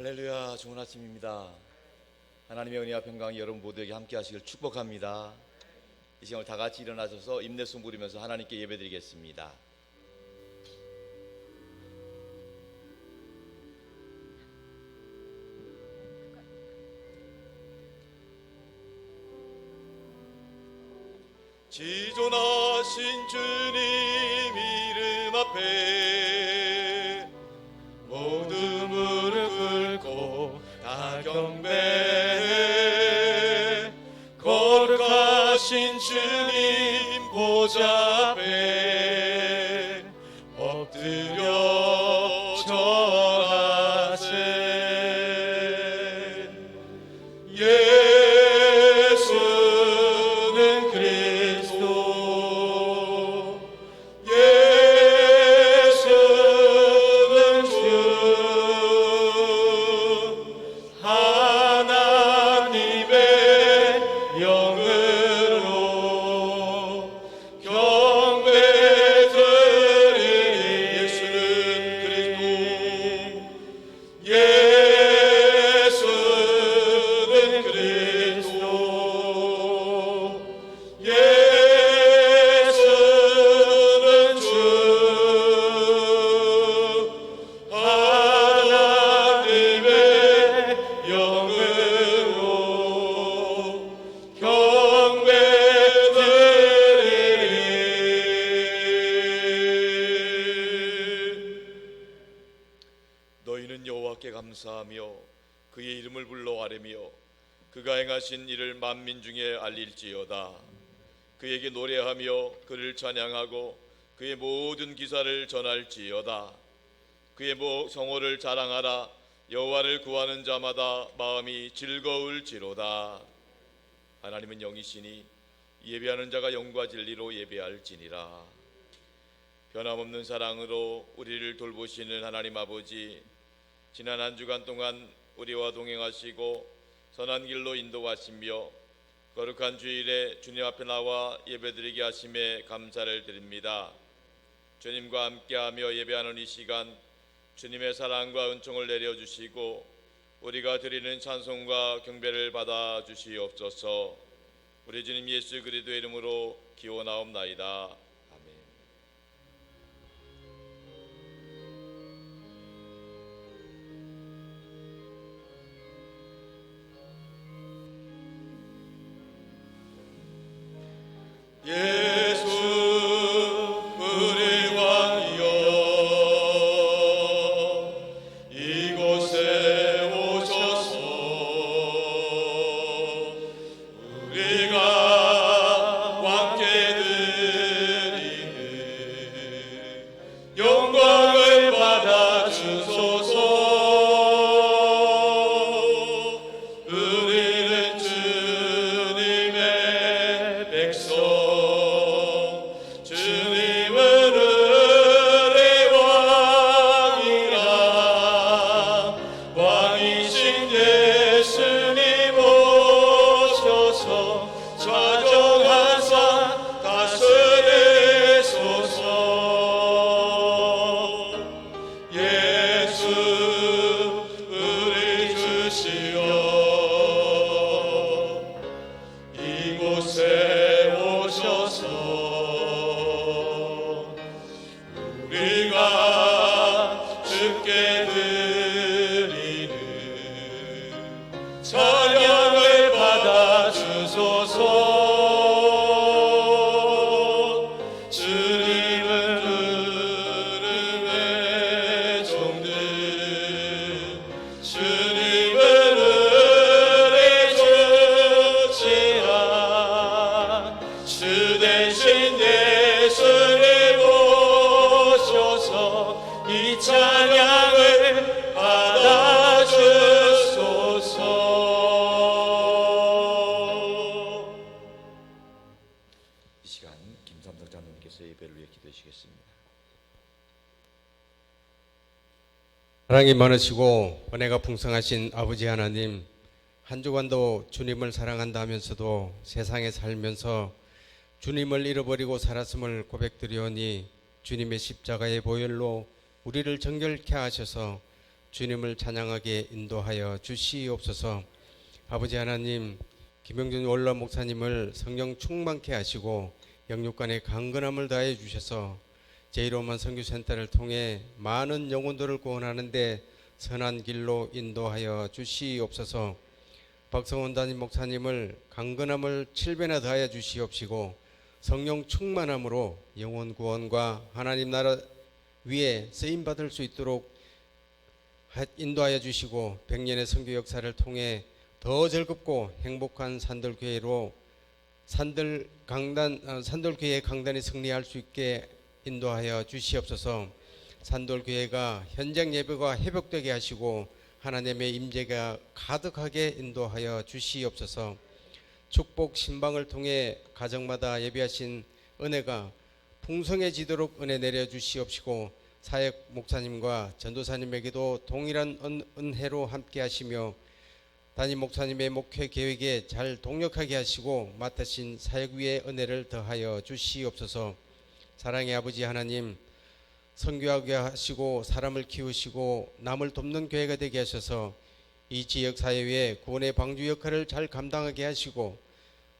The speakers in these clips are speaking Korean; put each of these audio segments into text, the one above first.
할렐루야, 좋은 아침입니다. 하나님의 은혜와 평강이 여러분 모두에게 함께 하시길 축복합니다. 이 시간을 다 같이 일어나셔서 임내송 부르면서 하나님께 예배드리겠습니다. 지존하신 주님 이름 앞에 모두 무릎 꿇고 다 경배해. 거룩하신 주님 보좌 앞에 엎드려 절하세. 예수는 그리스도, 예수는 주, 하나님의 영으로 경배드리리. 예수는 그리스도, 예수는 그리스도, 예수는 주, 하나님의 영으로 경배드리리. 너희는 여호와께 감사하며 그의 이름을 불러 아뢰며 그가 행하신 일을 만민 중에 알릴지어다. 그에게 노래하며 그를 찬양하고 그의 모든 기사를 전할지어다. 그의 성호를 자랑하라. 여호와를 구하는 자마다 마음이 즐거울지로다. 하나님은 영이시니 예배하는 자가 영과 진리로 예배할지니라. 변함없는 사랑으로 우리를 돌보시는 하나님 아버지, 지난 한 주간 동안 우리와 동행하시고 선한 길로 인도하시며 거룩한 주일에 주님 앞에 나와 예배드리게 하심에 감사를 드립니다. 주님과 함께하며 예배하는 이 시간 주님의 사랑과 은총을 내려주시고 우리가 드리는 찬송과 경배를 받아 주시옵소서. 우리 주님 예수 그리스도의 이름으로 기원하옵나이다. 아멘. 예수 우리 왕이여, 이곳에 오셔서 우리가 왕께 드리는 영광을 받아 주소서. 우리는 주님의 백성, 주님은 우리 왕이라. 왕이신 예수님 오셔서 좌정하사 다스리소서. 예수 우리 주시여, 이곳에 오셔서 우리가 주께 드리는 찬양을 받아 주소서. 주님은 우리의 종들, 주님은 우리 주시라. 주 대신 예수님 오셔서 이 찬양을 받아 주소서. 이 시간 김삼석 장로님께서 예배를 위해 기도해 주시겠습니다. 사랑이 많으시고 은혜가 풍성하신 아버지 하나님, 한 주간도 주님을 사랑한다 하면서도 세상에 살면서 주님을 잃어버리고 살았음을 고백드리오니 주님의 십자가의 보혈로 우리를 정결케 하셔서 주님을 찬양하게 인도하여 주시옵소서. 아버지 하나님, 김영준 원로 목사님을 성령 충만케 하시고 영육간의 강건함을 다해 주셔서 제1호만 선교센터를 통해 많은 영혼들을 구원하는 데 선한 길로 인도하여 주시옵소서. 박성원 담임 목사님을 강건함을 7배나 더하여 주시옵시고 성령 충만함으로 영혼 구원과 하나님 나라 위에 쓰임 받을 수 있도록 인도하여 주시고 100년의 선교 역사를 통해 더 즐겁고 행복한 산돌교회로 산돌교회 강단이 승리할 수 있게 인도하여 주시옵소서. 산돌교회가 현장 예배가 회복되게 하시고 하나님의 임재가 가득하게 인도하여 주시옵소서. 축복 신방을 통해 가정마다 예배하신 은혜가 풍성해지도록 은혜 내려 주시옵시고 사역 목사님과 전도사님에게도 동일한 은혜로 함께 하시며 담임 목사님의 목회 계획에 잘 동력하게 하시고 맡으신 사역 위에 은혜를 더하여 주시옵소서. 사랑의 아버지 하나님, 선교하게 하시고 사람을 키우시고 남을 돕는 교회가 되게 하셔서 이 지역 사회의 구원의 방주 역할을 잘 감당하게 하시고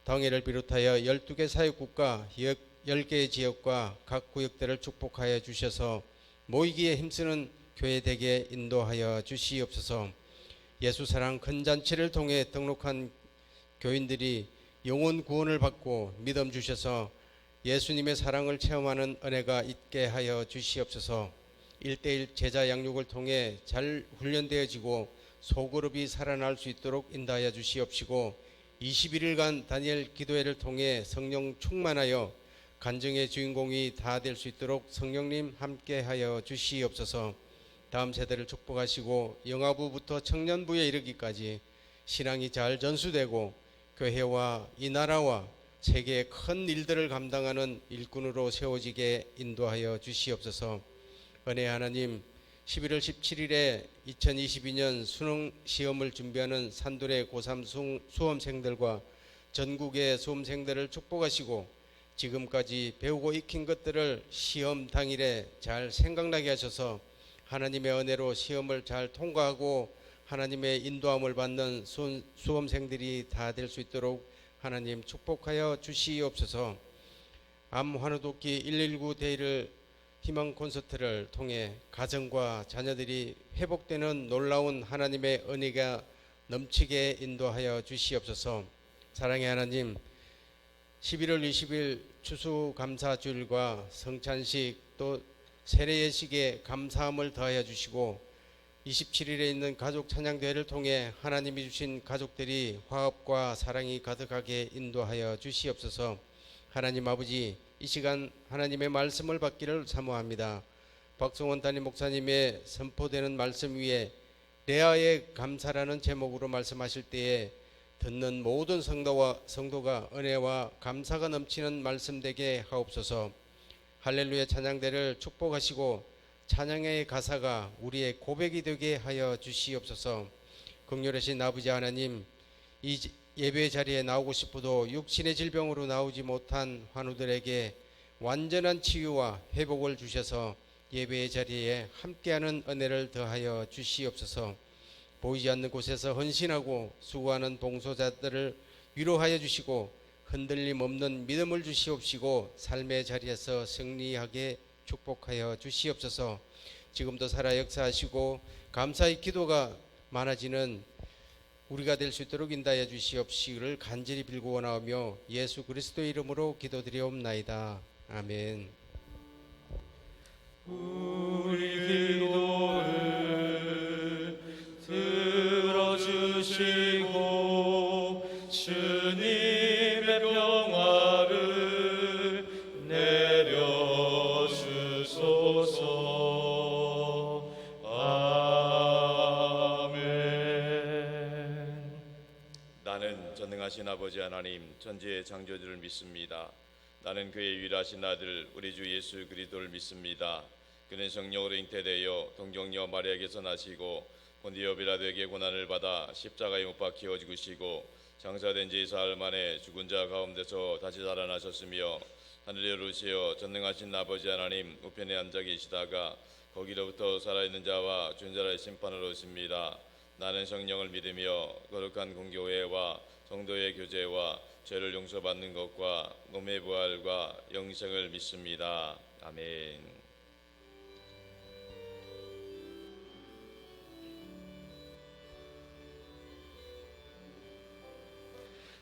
당회를 비롯하여 12개 사역국과 10개의 지역과 각 구역들을 축복하여 주셔서 모이기에 힘쓰는 교회 되게 인도하여 주시옵소서. 예수사랑 큰 잔치를 통해 등록한 교인들이 영혼 구원을 받고 믿음 주셔서 예수님의 사랑을 체험하는 은혜가 있게 하여 주시옵소서. 1:1 제자 양육을 통해 잘 훈련되어지고 소그룹이 살아날 수 있도록 인도하여 주시옵시고 21일간 다니엘 기도회를 통해 성령 충만하여 간증의 주인공이 다 될 수 있도록 성령님 함께하여 주시옵소서. 다음 세대를 축복하시고 영아부부터 청년부에 이르기까지 신앙이 잘 전수되고 교회와 이 나라와 세계의 큰 일들을 감당하는 일꾼으로 세워지게 인도하여 주시옵소서. 은혜 하나님, 11월 17일에 2022년 수능 시험을 준비하는 산돌의 고3 수험생들과 전국의 수험생들을 축복하시고 지금까지 배우고 익힌 것들을 시험 당일에 잘 생각나게 하셔서 하나님의 은혜로 시험을 잘 통과하고 하나님의 인도함을 받는 수험생들이 다 될 수 있도록 하나님 축복하여 주시옵소서. 암 환우돕기 119 데이를 희망 콘서트를 통해 가정과 자녀들이 회복되는 놀라운 하나님의 은혜가 넘치게 인도하여 주시옵소서. 사랑의 하나님, 11월 20일 추수감사주일과 성찬식 또 세례예식에 감사함을 더하여 주시고 27일에 있는 가족 찬양대회를 통해 하나님이 주신 가족들이 화합과 사랑이 가득하게 인도하여 주시옵소서. 하나님 아버지, 이 시간 하나님의 말씀을 받기를 사모합니다. 박성원 담임 목사님의 선포되는 말씀 위에 레아의 감사라는 제목으로 말씀하실 때에 듣는 모든 성도가 은혜와 감사가 넘치는 말씀 되게 하옵소서. 할렐루야 찬양대를 축복하시고 찬양의 가사가 우리의 고백이 되게 하여 주시옵소서. 긍휼하신 아버지 하나님, 이 예배 자리에 나오고 싶어도 육신의 질병으로 나오지 못한 환우들에게 완전한 치유와 회복을 주셔서 예배의 자리에 함께하는 은혜를 더하여 주시옵소서. 보이지 않는 곳에서 헌신하고 수고하는 봉사자들을 위로하여 주시고 흔들림 없는 믿음을 주시옵시고 삶의 자리에서 승리하게 축복하여 주시옵소서. 지금도 살아 역사하시고 감사의 기도가 많아지는 우리가 될 수 있도록 인도하여 주시옵시기를 간절히 빌고 원하오며 예수 그리스도의 이름으로 기도드리옵나이다. 아멘. 우리 기도를 들어주시고 주님의 평화를 내려주소서. 아멘. 나는 전능하신 아버지 하나님 천지의 창조주를 믿습니다. 나는 그의 유일하신 아들 우리 주 예수 그리스도를 믿습니다. 그는 성령으로 잉태되어 동정녀 마리아에게서 나시고 본디오 빌라도에게 고난을 받아 십자가에 못 박혀 죽으시고 장사된 지 사흘 만에 죽은 자 가운데서 다시 살아나셨으며 하늘에 오르시어 전능하신 아버지 하나님 우편에 앉아 계시다가 거기로부터 살아있는 자와 존재의 심판으로 오십니다. 나는 성령을 믿으며 거룩한 공교회와 성도의 교제와 죄를 용서받는 것과 몸의 부활과 영생을 믿습니다. 아멘.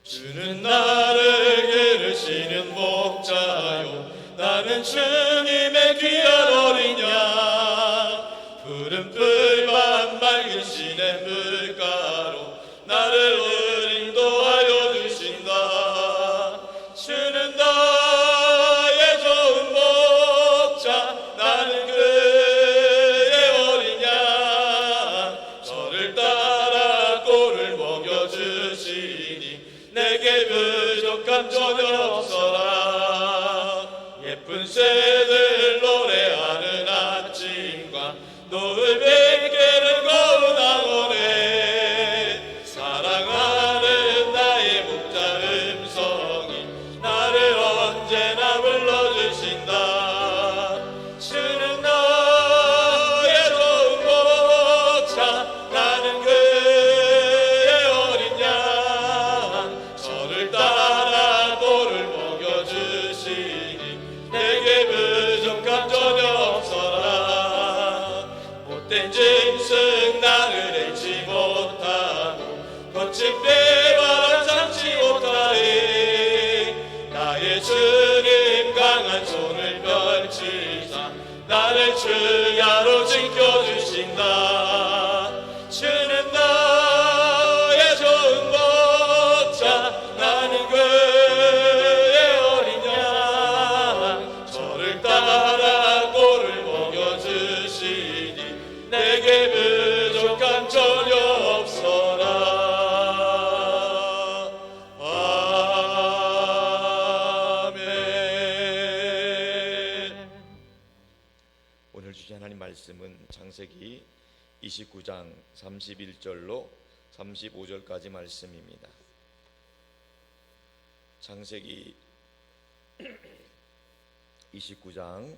주는 나를 기르시는 목자요, 나는 주님의 귀한 어린 양. 푸른 풀만 맑은 시내 물가로 나를 인도하여 주신다. 주는 나의 좋은 목자, 나는 그의 어린 양. 저를 따라 꼴을 먹여주시니 내게 부족함 전혀 없어라. 예쁜 새들 노래하는 아침과 노을 뵙게는 고운 황혼에 사랑하는 나의 목자 음성이 나를 언제나 불러주신다. 주는 나의 좋은 목자, 나는 그의 어린 양. 저를 따라 꼴을 먹여주시니 내게 부족함 전혀 없어라. 못된 짐승 나를 앓지 못하고 거친 배바람 참지 못하리. 나의 주님 강한 손을 펼치사 나를 주야로 지켜주신다. 주는 나의 좋은 목자, 나는 그의 어린 양. 저를 따라 꼴을 먹여주시니 내게 부족함 전혀 없어라. 아멘. 오늘 주신 하나님 말씀은 창세기 29장 31절로 35절까지 말씀입니다. 창세기 29장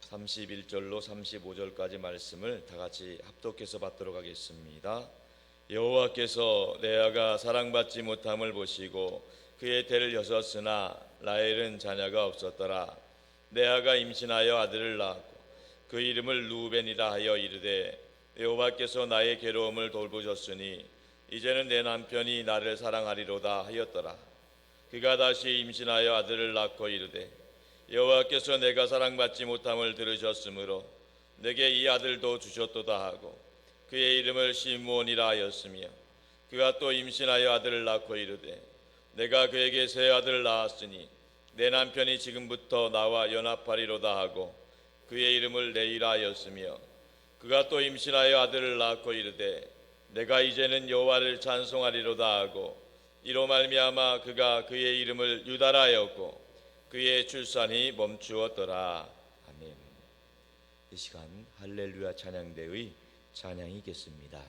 31절로 35절까지 말씀을 다 같이 합독해서 받도록 하겠습니다. 여호와께서 레아가 사랑받지 못함을 보시고 그의 태를 여섰으나 라헬은 자녀가 없었더라. 레아가 임신하여 아들을 낳았고 그 이름을 루벤이라 하여 이르되 여호와께서 나의 괴로움을 돌보셨으니 이제는 내 남편이 나를 사랑하리로다 하였더라. 그가 다시 임신하여 아들을 낳고 이르되 여호와께서 내가 사랑받지 못함을 들으셨으므로 내게 이 아들도 주셨도다 하고 그의 이름을 시므온이라 하였으며 그가 또 임신하여 아들을 낳고 이르되 내가 그에게 새 아들을 낳았으니 내 남편이 지금부터 나와 연합하리로다 하고 그의 이름을 레이라 하였으며 그가 또 임신하여 아들을 낳고 이르되 내가 이제는 여호와를 찬송하리로다 하고 이로 말미암아 그가 그의 이름을 유다라 하였고 그의 출산이 멈추었더라. 아멘. 이 시간 할렐루야 찬양대의 찬양이겠습니다.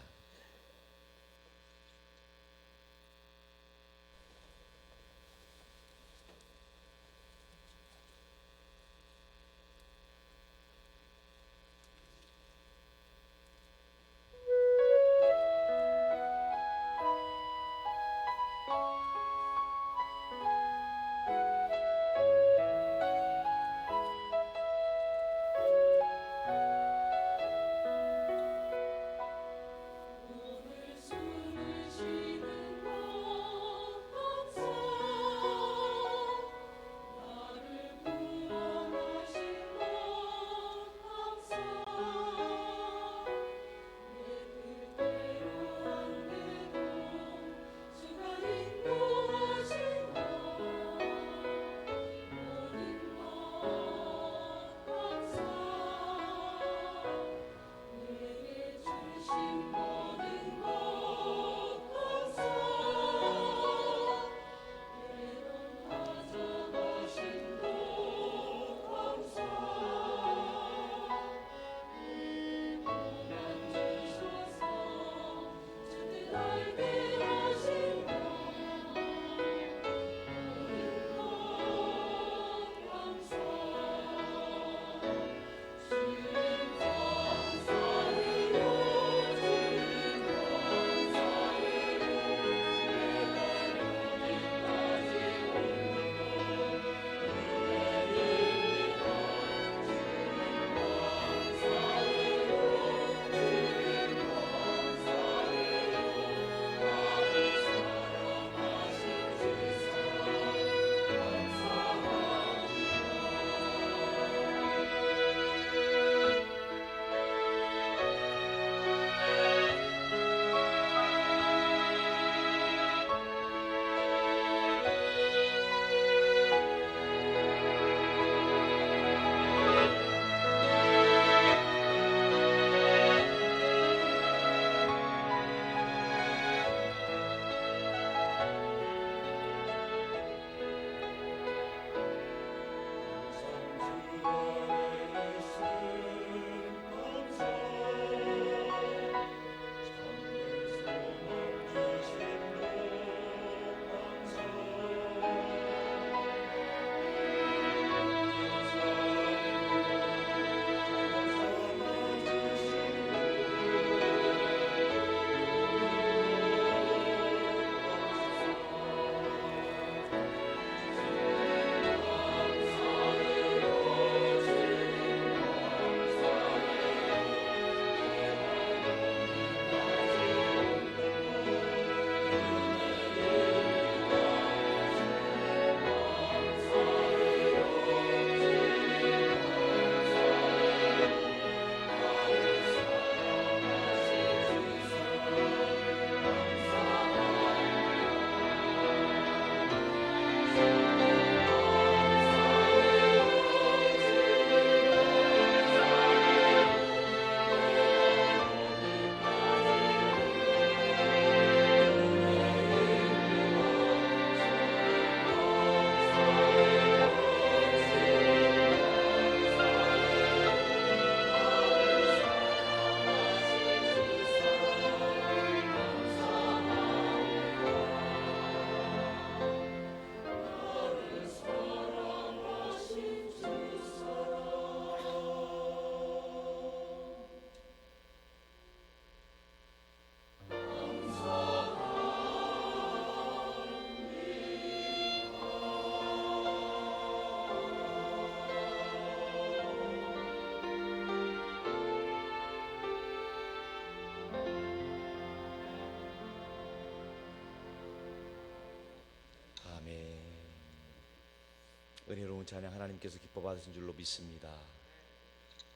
은혜로운 찬양 하나님께서 기뻐 받으신 줄로 믿습니다.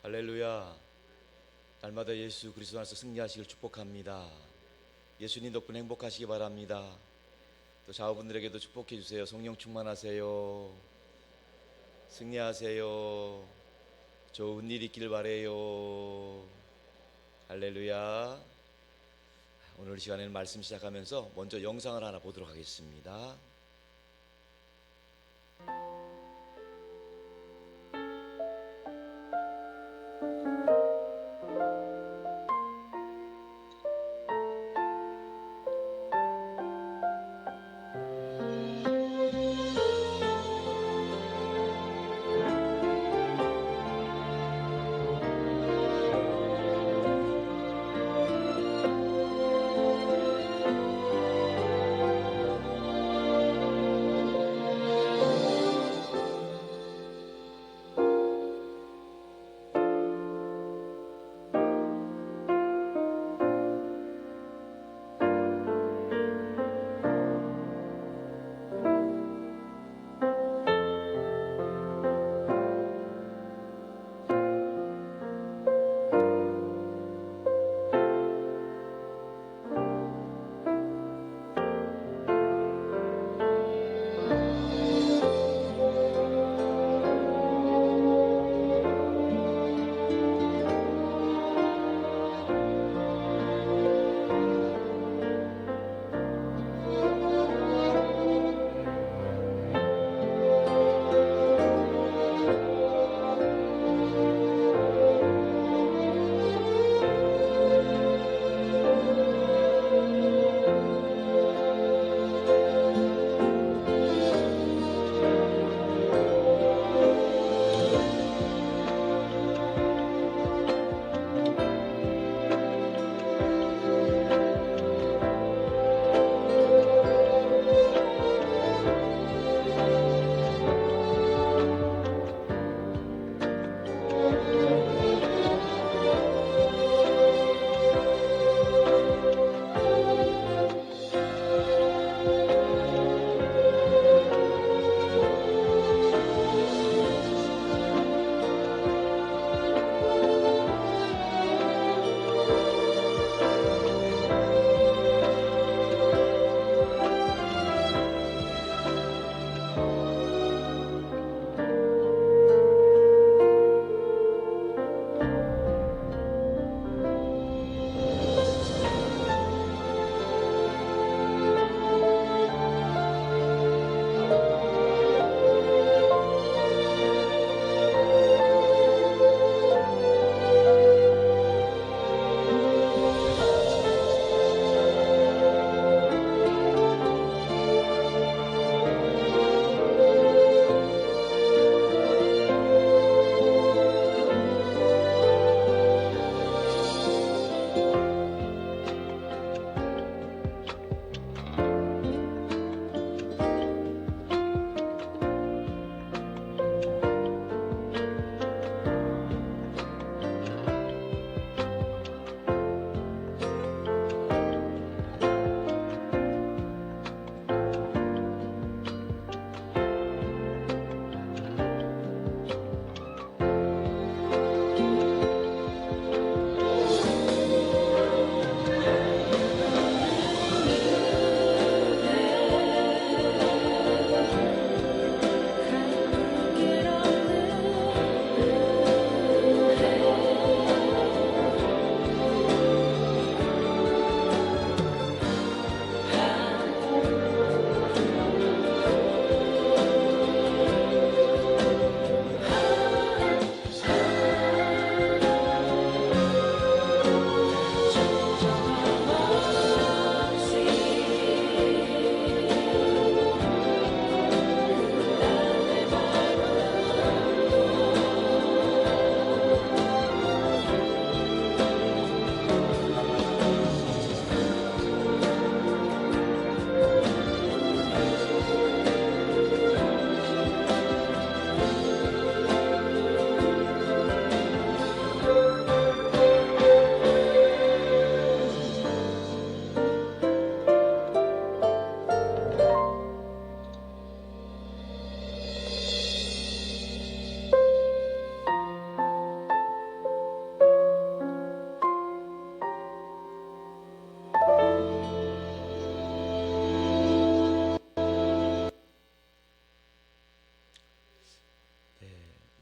할렐루야. 날마다 예수 그리스도 안에서 승리하시길 축복합니다. 예수님 덕분에 행복하시기 바랍니다. 또 자우분들에게도 축복해 주세요. 성령 충만하세요. 승리하세요. 좋은 일 있길 바래요. 할렐루야. 오늘 이 시간에는 말씀 시작하면서 먼저 영상을 하나 보도록 하겠습니다.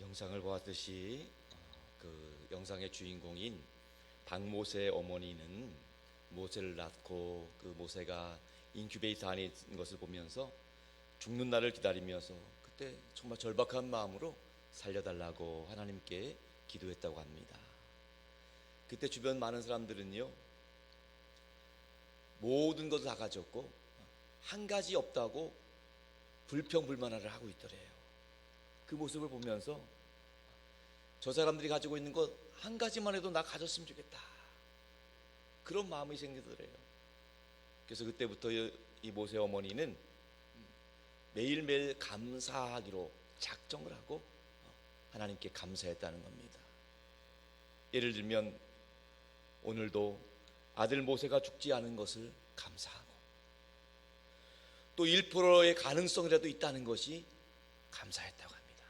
영상을 보았듯이 그 영상의 주인공인 박모세 어머니는 모세를 낳고 그 모세가 인큐베이터 안에 있는 것을 보면서 죽는 날을 기다리면서 그때 정말 절박한 마음으로 살려달라고 하나님께 기도했다고 합니다. 그때 주변 많은 사람들은요, 모든 것을 다 가졌고 한 가지 없다고 불평불만을 하고 있더래요. 그 모습을 보면서 저 사람들이 가지고 있는 것 한 가지만 해도 나 가졌으면 좋겠다, 그런 마음이 생기더래요. 그래서 그때부터 이 모세 어머니는 매일매일 감사하기로 작정을 하고 하나님께 감사했다는 겁니다. 예를 들면 오늘도 아들 모세가 죽지 않은 것을 감사하고, 또 1%의 가능성이라도 있다는 것이 감사했다고 합니다.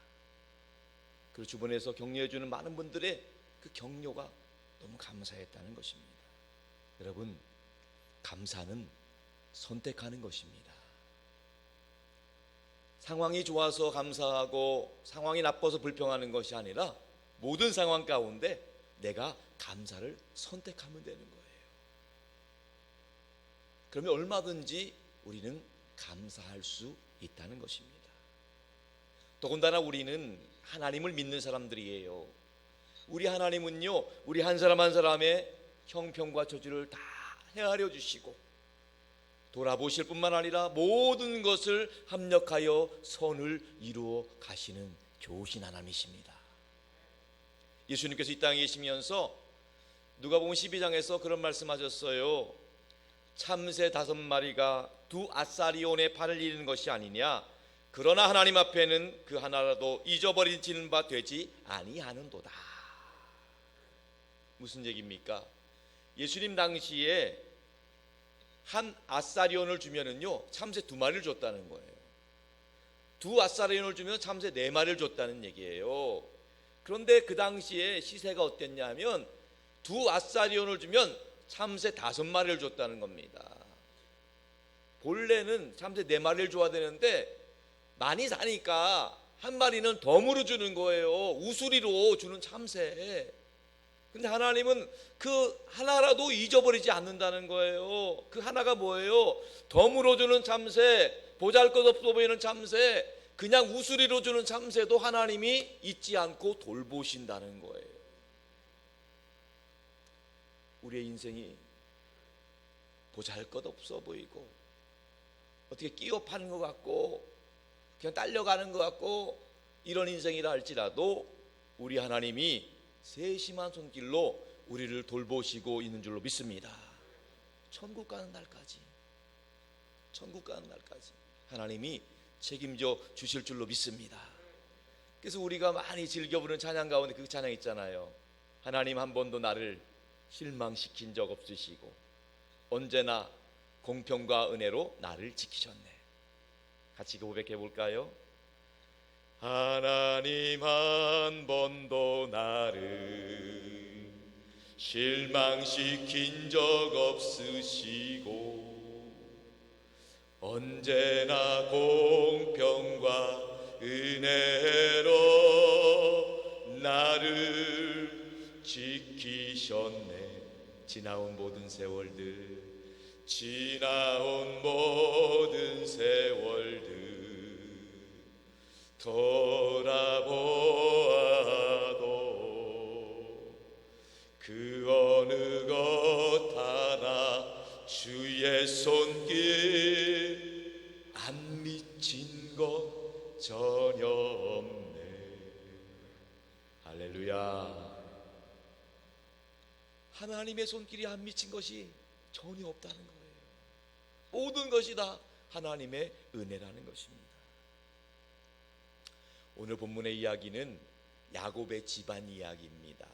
그리고 주변에서 격려해주는 많은 분들의 그 격려가 너무 감사했다는 것입니다. 여러분, 감사는 선택하는 것입니다. 상황이 좋아서 감사하고 상황이 나빠서 불평하는 것이 아니라 모든 상황 가운데 내가 감사를 선택하면 되는 거예요. 그러면 얼마든지 우리는 감사할 수 있다는 것입니다. 더군다나 우리는 하나님을 믿는 사람들이에요. 우리 하나님은요, 우리 한 사람 한 사람의 형편과 처지를 다 헤아려 주시고 돌아보실 뿐만 아니라 모든 것을 합력하여 선을 이루어 가시는 좋으신 하나님이십니다. 예수님께서 이 땅에 계시면서 누가복음 12장에서 그런 말씀하셨어요. 참새 5마리가 두 아사리온의 발을 이는 것이 아니냐, 그러나 하나님 앞에는 그 하나라도 잊어버리지는 바 되지 아니하는도다. 무슨 얘기입니까? 예수님 당시에 한 아사리온을 주면은요, 참새 2마리를 줬다는 거예요. 두 아사리온을 주면 참새 4마리를 줬다는 얘기예요. 그런데 그 당시에 시세가 어땠냐면 두 아사리온을 주면 참새 5마리를 줬다는 겁니다. 본래는 참새 4마리를 줘야 되는데 많이 사니까 한 마리는 덤으로 주는 거예요. 우수리로 주는 참새. 근데 하나님은 그 하나라도 잊어버리지 않는다는 거예요. 그 하나가 뭐예요? 덤으로 주는 참새, 보잘것없어 보이는 참새, 그냥 우수리로 주는 참새도 하나님이 잊지 않고 돌보신다는 거예요. 우리의 인생이 보잘것없어 보이고 어떻게 끼워 파는 것 같고 그냥 딸려가는 것 같고 이런 인생이라 할지라도 우리 하나님이 세심한 손길로 우리를 돌보시고 있는 줄로 믿습니다. 천국 가는 날까지 하나님이 책임져 주실 줄로 믿습니다. 그래서 우리가 많이 즐겨 부르는 찬양 가운데 그 찬양 있잖아요. 하나님 한 번도 나를 실망시킨 적 없으시고 언제나 공평과 은혜로 나를 지키셨네. 같이 고백해 볼까요? 하나님 한 번도 나를 실망시킨 적 없으시고 언제나 공평과 은혜로 나를 지키셨네. 지나온 모든 세월들 돌아보아도 그 어느 것 하나 주의 손길 안 미친 것 전혀 없네. 할렐루야. 하나님의 손길이 안 미친 것이 전혀 없다는 거예요. 모든 것이 다 하나님의 은혜라는 것입니다. 오늘 본문의 이야기는 야곱의 집안 이야기입니다.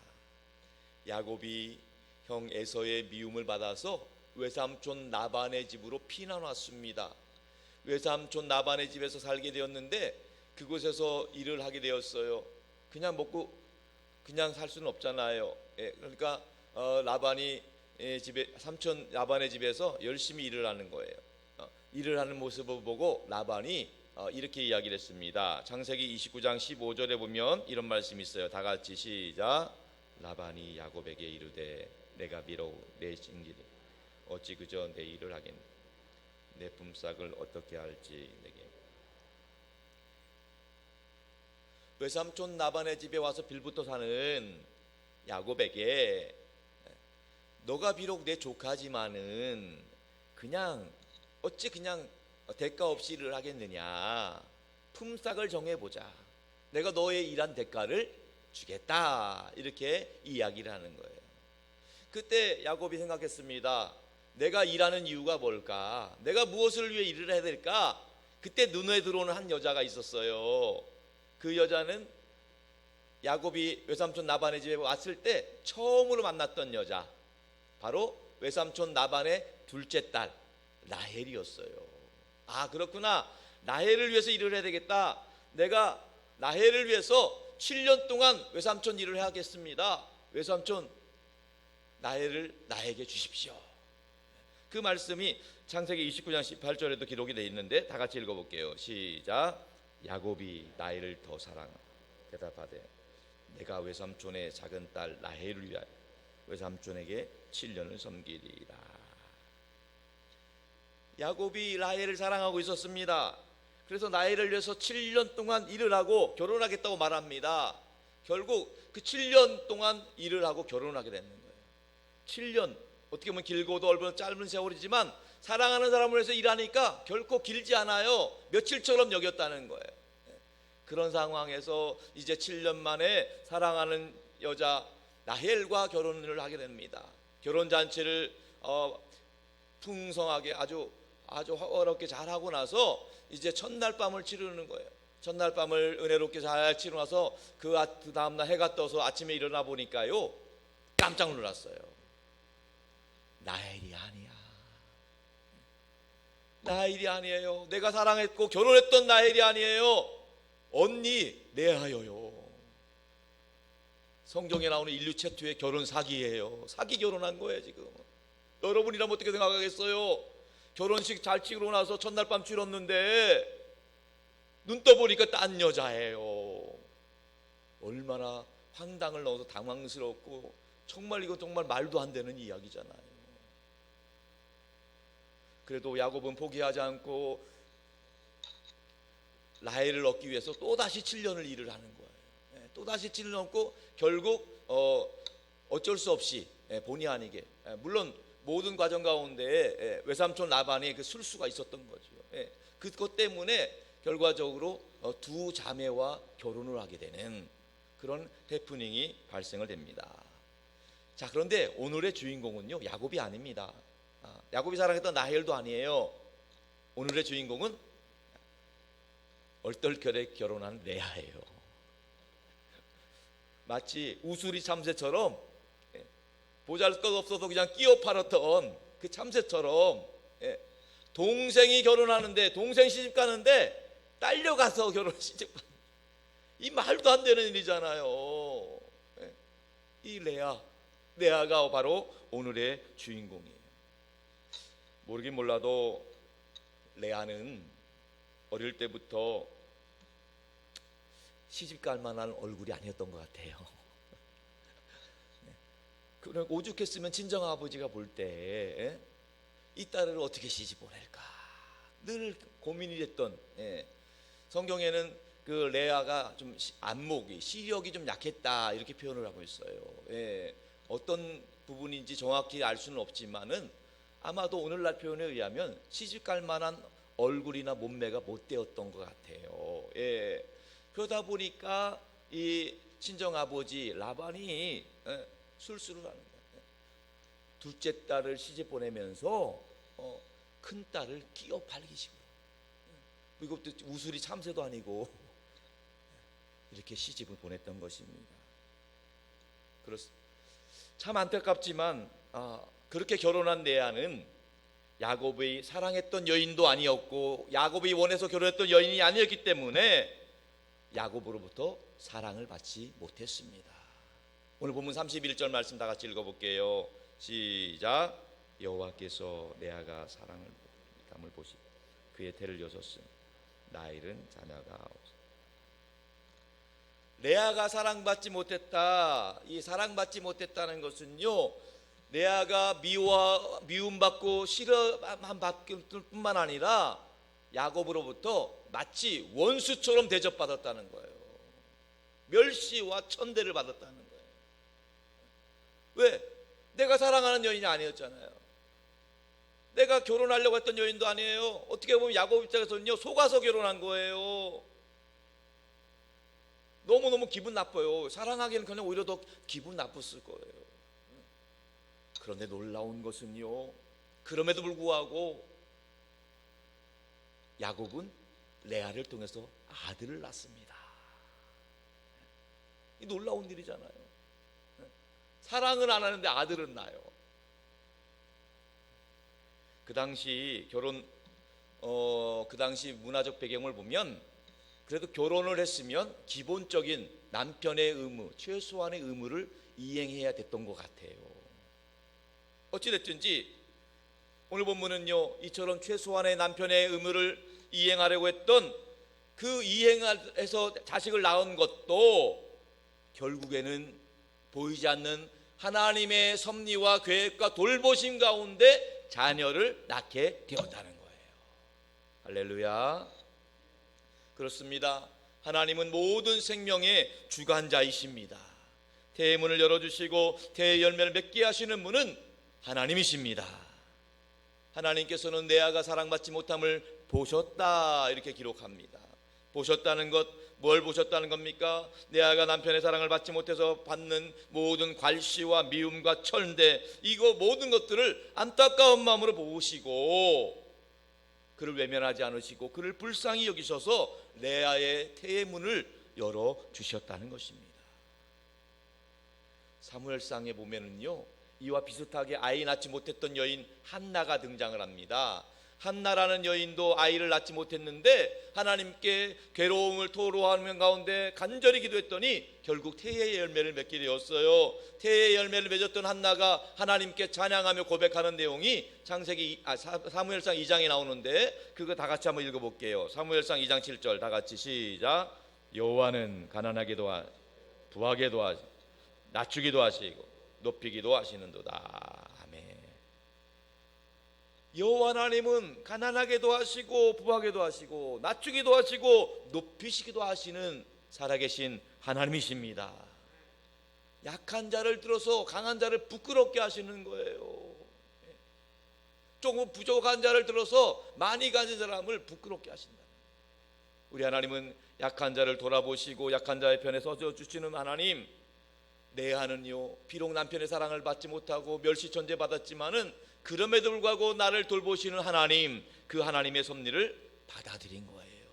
야곱이 형 에서의 미움을 받아서 외삼촌 라반의 집으로 피난 왔습니다. 외삼촌 라반의 집에서 살게 되었는데 그곳에서 일을 하게 되었어요. 그냥 먹고 그냥 살 수는 없잖아요. 그러니까 라반이 집에 삼촌 라반의 집에서 열심히 일을 하는 거예요. 일을 하는 모습을 보고 라반이 이렇게 이야기를 했습니다. 창세기 29장 15절에 보면 이런 말씀이 있어요. 다 같이 시작. 라반이 야곱에게 이르되 내가 비록 내 징기니 어찌 그저 내 일을 하겠니? 내 품삯을 어떻게 할지 내게. 외삼촌 라반의 집에 와서 빌붙어 사는 야곱에게 너가 비록 내 조카지만은 그냥 어찌 그냥 대가 없이 일을 하겠느냐. 품삯을 정해보자. 내가 너의 일한 대가를 주겠다. 이렇게 이야기를 하는 거예요. 그때 야곱이 생각했습니다. 내가 일하는 이유가 뭘까? 내가 무엇을 위해 일을 해야 될까? 그때 눈에 들어오는 한 여자가 있었어요. 그 여자는 야곱이 외삼촌 라반의 집에 왔을 때 처음으로 만났던 여자, 바로 외삼촌 라반의 둘째 딸 라헬이었어요. 아, 그렇구나. 라헬을 위해서 일을 해야 되겠다. 내가 라헬을 위해서 7년 동안 외삼촌 일을 해야겠습니다. 외삼촌 라헬을 나에게 주십시오. 그 말씀이 창세기 29장 18절에도 기록이 되어 있는데 다 같이 읽어볼게요. 시작. 야곱이 라헬을 더 사랑하고 대답하되 내가 외삼촌의 작은 딸 라헬을 위하여 외삼촌에게 7년을 섬기리라. 야곱이 라헬을 사랑하고 있었습니다. 그래서 라헬을 위해서 7년 동안 일을 하고 결혼하겠다고 말합니다. 결국 그 7년 동안 일을 하고 결혼하게 되는 거예요. 7년, 어떻게 보면 길고도 얼마나 짧은 세월이지만 사랑하는 사람을 위해서 일하니까 결코 길지 않아요. 며칠처럼 여겼다는 거예요. 그런 상황에서 이제 7년 만에 사랑하는 여자 라헬과 결혼을 하게 됩니다. 결혼잔치를 풍성하게 아주 어렵게 잘 하고 나서 이제 첫날 밤을 치르는 거예요. 첫날 밤을 은혜롭게 잘 치르고 나서 그 다음날 해가 떠서 아침에 일어나 보니까요, 깜짝 놀랐어요. 라헬이 아니야. 라헬이 아니에요. 내가 사랑했고 결혼했던 라헬이 아니에요. 언니 레아여요. 성경에 나오는 인류 최초의 결혼 사기예요. 사기 결혼한 거예요 지금. 여러분이라면 어떻게 생각하겠어요? 결혼식 잘 치고 나서 첫날 밤 치렀는데 눈 떠보니까 딴 여자예요. 얼마나 황당을 넣어서 당황스럽고 정말 이건 정말 말도 안 되는 이야기잖아요. 그래도 야곱은 포기하지 않고 라헬을 얻기 위해서 또다시 7년을 일을 하는 거예요. 또다시 7년 넘고 결국 어쩔 수 없이 본의 아니게, 물론 모든 과정 가운데 외삼촌 라반의 그 술수가 있었던 거죠. 그것 때문에 결과적으로 두 자매와 결혼을 하게 되는 그런 해프닝이 발생을 됩니다. 자, 그런데 오늘의 주인공은요, 야곱이 아닙니다. 야곱이 사랑했던 라헬도 아니에요. 오늘의 주인공은 얼떨결에 결혼한 레아예요. 마치 우수리 참새처럼 보잘것없어서 그냥 끼어 팔았던 그 참새처럼 동생이 결혼하는데, 동생 시집 가는데 딸려가서 결혼 시집 가는, 이 말도 안 되는 일이잖아요. 이 레아가 바로 오늘의 주인공이에요. 모르긴 몰라도 레아는 어릴 때부터 시집 갈 만한 얼굴이 아니었던 것 같아요. 그럼 오죽했으면 친정 아버지가 볼 때 이 딸을 어떻게 시집 보낼까 늘 고민이 됐던. 성경에는 그 레아가 좀 안목이, 시력이 좀 약했다 이렇게 표현을 하고 있어요. 어떤 부분인지 정확히 알 수는 없지만은 아마도 오늘날 표현에 의하면 시집 갈 만한 얼굴이나 몸매가 못 되었던 것 같아요. 그러다 보니까 이 친정 아버지 라반이 술수를 하는 거예요. 둘째 딸을 시집 보내면서 큰 딸을 끼어 팔기식으로, 이것도 우수리 참새도 아니고 이렇게 시집을 보냈던 것입니다. 참 안타깝지만 그렇게 결혼한 레아는 야곱이 사랑했던 여인도 아니었고 야곱이 원해서 결혼했던 여인이 아니었기 때문에 야곱으로부터 사랑을 받지 못했습니다. 오늘 본문 31절 말씀 다 같이 읽어볼게요. 시작. 여호와께서 레아가 사랑을 담을 보시고 그의 태를 여섰으니 라헬은 자녀가 없어. 레아가 사랑받지 못했다. 이 사랑받지 못했다는 것은요, 레아가 미움받고 싫어함 받을 뿐만 아니라 야곱으로부터 마치 원수처럼 대접받았다는 거예요. 멸시와 천대를 받았다는 거예요. 왜? 내가 사랑하는 여인이 아니었잖아요. 내가 결혼하려고 했던 여인도 아니에요. 어떻게 보면 야곱 입장에서는요, 속아서 결혼한 거예요. 너무너무 기분 나빠요. 사랑하기는 그냥 오히려 더 기분 나빴을 거예요. 그런데 놀라운 것은요, 그럼에도 불구하고 야곱은 레아를 통해서 아들을 낳습니다. 이 놀라운 일이잖아요. 사랑은 안 하는데 아들은 낳아요. 그 당시 그 당시 문화적 배경을 보면 그래도 결혼을 했으면 기본적인 남편의 의무, 최소한의 의무를 이행해야 됐던 것 같아요. 어찌됐든지 오늘 본문은요, 이처럼 최소한의 남편의 의무를 이행하려고 했던 그 이행해서 자식을 낳은 것도 결국에는 보이지 않는 하나님의 섭리와 계획과 돌보심 가운데 자녀를 낳게 되었다는 거예요. 할렐루야. 그렇습니다. 하나님은 모든 생명의 주관자이십니다. 태의 문을 열어주시고 태의 열매를 맺게 하시는 분은 하나님이십니다. 하나님께서는 레아가 사랑받지 못함을 보셨다, 이렇게 기록합니다. 보셨다는 것, 뭘 보셨다는 겁니까? 레아가 남편의 사랑을 받지 못해서 받는 모든 괄시와 미움과 천대, 이거 모든 것들을 안타까운 마음으로 보시고 그를 외면하지 않으시고 그를 불쌍히 여기셔서 레아의 태의 문을 열어주셨다는 것입니다. 사무엘상에 보면은요, 이와 비슷하게 아이 낳지 못했던 여인 한나가 등장을 합니다. 한나라는 여인도 아이를 낳지 못했는데 하나님께 괴로움을 토로하는 가운데 간절히 기도했더니 결국 태의 열매를 맺게 되었어요. 태의 열매를 맺었던 한나가 하나님께 찬양하며 고백하는 내용이 사무엘상 2장에 나오는데 그거 다 같이 한번 읽어볼게요. 사무엘상 2장 7절 다 같이 시작. 여호와는 가난하게도 부하게도 하시고 낮추기도 하시고 높이기도 하시는도다. 아멘. 여호와 하나님은 가난하게도 하시고 부하게도 하시고 낮추기도 하시고 높이시기도 하시는 살아계신 하나님이십니다. 약한 자를 들어서 강한 자를 부끄럽게 하시는 거예요. 조금 부족한 자를 들어서 많이 가진 사람을 부끄럽게 하신다. 우리 하나님은 약한 자를 돌아보시고 약한 자의 편에 서져 주시는 하나님. 레아는요, 비록 남편의 사랑을 받지 못하고 멸시천재 받았지만은 그럼에도 불구하고 나를 돌보시는 하나님, 그 하나님의 섭리를 받아들인 거예요.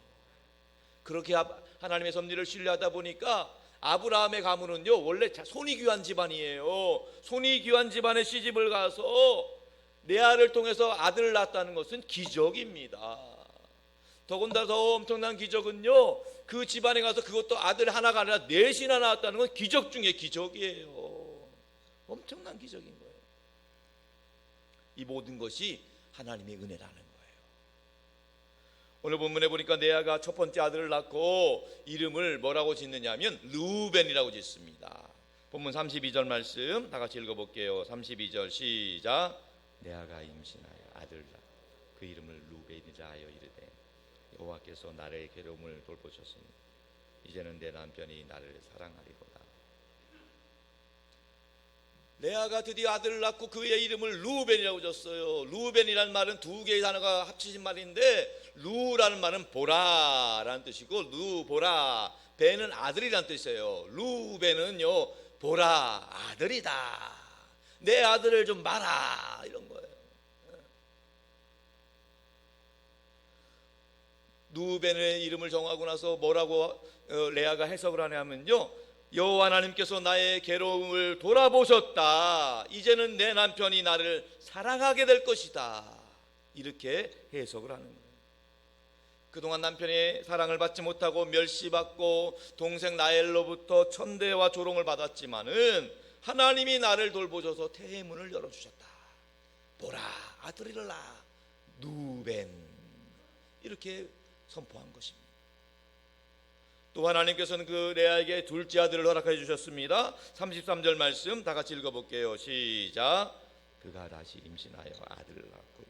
그렇게 하나님의 섭리를 신뢰하다 보니까 아브라함의 가문은요, 원래 손이 귀한 집안이에요. 손이 귀한 집안에 시집을 가서 레아를 통해서 아들을 낳았다는 것은 기적입니다. 더군다나 더 엄청난 기적은요, 그 집안에 가서 그것도 아들 하나가 아니라 넷이나 낳았다는 건 기적 중에 기적이에요. 엄청난 기적인 거예요. 이 모든 것이 하나님의 은혜라는 거예요. 오늘 본문에 보니까 레아가 첫 번째 아들을 낳고 이름을 뭐라고 짓느냐면 르우벤이라고 짓습니다. 본문 32절 말씀 다 같이 읽어볼게요. 32절 시작. 레아가 임신하여 아들을 낳고 그 이름을 르우벤이라 하여 이르되 여호와께서 나의 괴로움을 돌보셨으니 이제는 내 남편이 나를 사랑하리로다. 레아가 드디어 아들을 낳고 그의 이름을 르우벤이라고 졌어요. 르우벤이라는 말은 두 개의 단어가 합치신 말인데 루라는 말은 보라라는 뜻이고 르보라 벤은 아들이라는 뜻이에요. 르우벤은요, 보라 아들이다. 내 아들을 좀 봐라, 이런 거예요. 르우벤의 이름을 정하고 나서 뭐라고 레아가 해석을 하냐면요, 여호와 하나님께서 나의 괴로움을 돌아보셨다. 이제는 내 남편이 나를 사랑하게 될 것이다. 이렇게 해석을 하는 거예요. 그동안 남편의 사랑을 받지 못하고 멸시받고 동생 라헬로부터 천대와 조롱을 받았지만은 하나님이 나를 돌보셔서 태의 문을 열어주셨다. 보라 아들이라 르우벤, 이렇게 선포한 것입니다. 또 하나님께서는 그 레아에게 둘째 아들을 허락해 주셨습니다. 33절 말씀 다 같이 읽어볼게요. 시작. 그가 다시 임신하여 아들을 낳고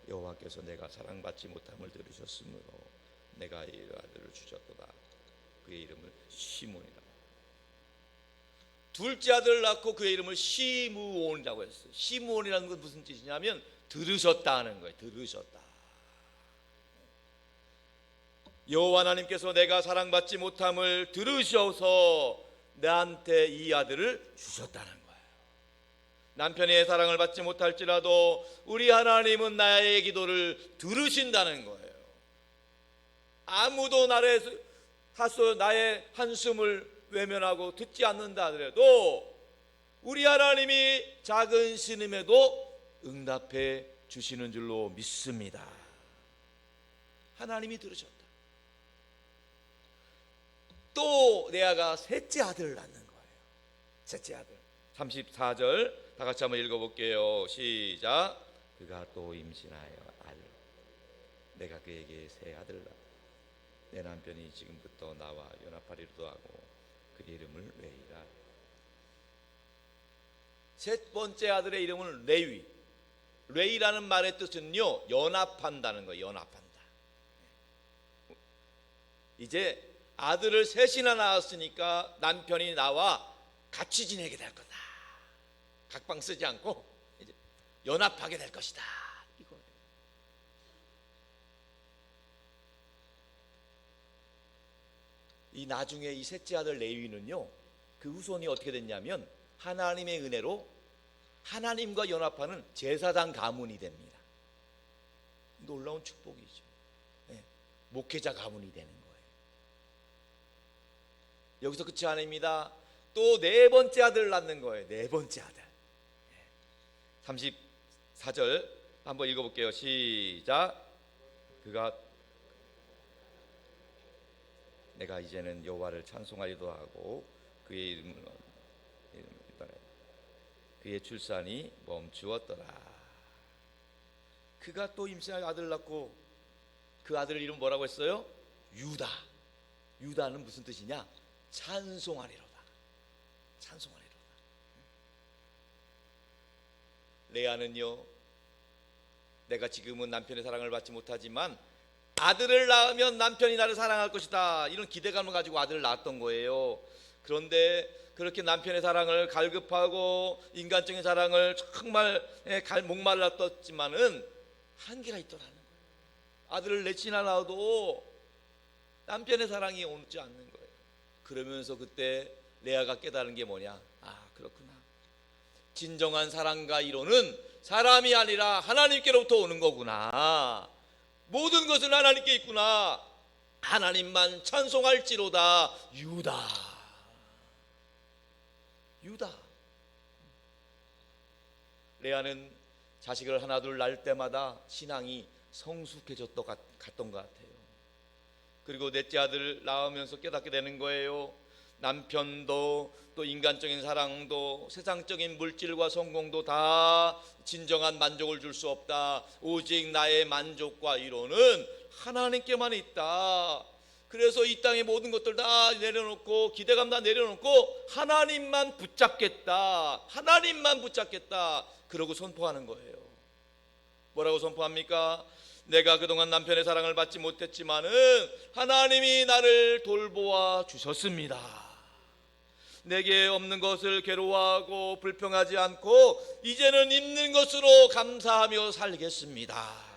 여호와께서 내가 사랑받지 못함을 들으셨으므로 내가 이 아들을 주셨도다. 그의 이름을 시몬이라. 둘째 아들을 낳고 그의 이름을 시므온이라고 했어요. 시므온이라는 건 무슨 뜻이냐면 들으셨다는 거예요. 들으셨다. 여호와 하나님께서 내가 사랑받지 못함을 들으셔서 나한테 이 아들을 주셨다는 거예요. 남편의 사랑을 받지 못할지라도 우리 하나님은 나의 기도를 들으신다는 거예요. 아무도 나의 한숨을 외면하고 듣지 않는다 하더라도 우리 하나님이 작은 신음에도 응답해 주시는 줄로 믿습니다. 하나님이 들으셨다. 또 레아가 셋째 아들을 낳는 거예요. 셋째 아들. 34절 다 같이 한번 읽어볼게요. 시작. 그가 또 임신하여 아들. 내가 그에게 세 아들을 낳았다. 내 남편이 지금부터 나와 연합하리로도 하고 그 이름을 레이라. 셋 번째 아들의 이름은 레위. 레이라는 말의 뜻은요, 연합한다는 거예요. 연합한다. 이제 아들을 셋이나 낳았으니까 남편이 나와 같이 지내게 될 거다. 각방 쓰지 않고 이제 연합하게 될 것이다. 이거예요. 이 나중에 이 셋째 아들 레위는요, 그 후손이 어떻게 됐냐면 하나님의 은혜로 하나님과 연합하는 제사장 가문이 됩니다. 놀라운 축복이죠. 네, 목회자 가문이 되는 거예요. 여기서 끝이 아닙니다. 또 네 번째 아들을 낳는 거예요. 네 번째 아들. 34절 한번 읽어볼게요. 시작. 그가 내가 이제는 여호와를 찬송하리도 하고 그의 이름을 그의 출산이 멈추었더라. 그가 또 임신하여 아들을 낳고 그 아들 이름 뭐라고 했어요? 유다. 유다는 무슨 뜻이냐? 찬송하리로다. 찬송하리로다. 레아는요, 내가 지금은 남편의 사랑을 받지 못하지만 아들을 낳으면 남편이 나를 사랑할 것이다, 이런 기대감을 가지고 아들을 낳았던 거예요. 그런데 그렇게 남편의 사랑을 갈급하고 인간적인 사랑을 정말 목말랐지만은 한계가 있더라는 거예요. 아들을 넷이나 낳아도 남편의 사랑이 오지 않는 거예요. 그러면서 그때 레아가 깨달은 게 뭐냐? 아, 그렇구나. 진정한 사랑과 이로는 사람이 아니라 하나님께로부터 오는 거구나. 모든 것은 하나님께 있구나. 하나님만 찬송할지로다. 유다. 레아는 자식을 하나 둘 낳을 때마다 신앙이 성숙해졌던 것 같아요. 그리고 넷째 아들을 낳으면서 깨닫게 되는 거예요. 남편도 또 인간적인 사랑도 세상적인 물질과 성공도 다 진정한 만족을 줄 수 없다. 오직 나의 만족과 위로는 하나님께만 있다. 그래서 이 땅의 모든 것들 다 내려놓고 기대감 다 내려놓고 하나님만 붙잡겠다. 하나님만 붙잡겠다. 그러고 선포하는 거예요. 뭐라고 선포합니까? 내가 그동안 남편의 사랑을 받지 못했지만은 하나님이 나를 돌보아 주셨습니다. 내게 없는 것을 괴로워하고 불평하지 않고 이제는 있는 것으로 감사하며 살겠습니다.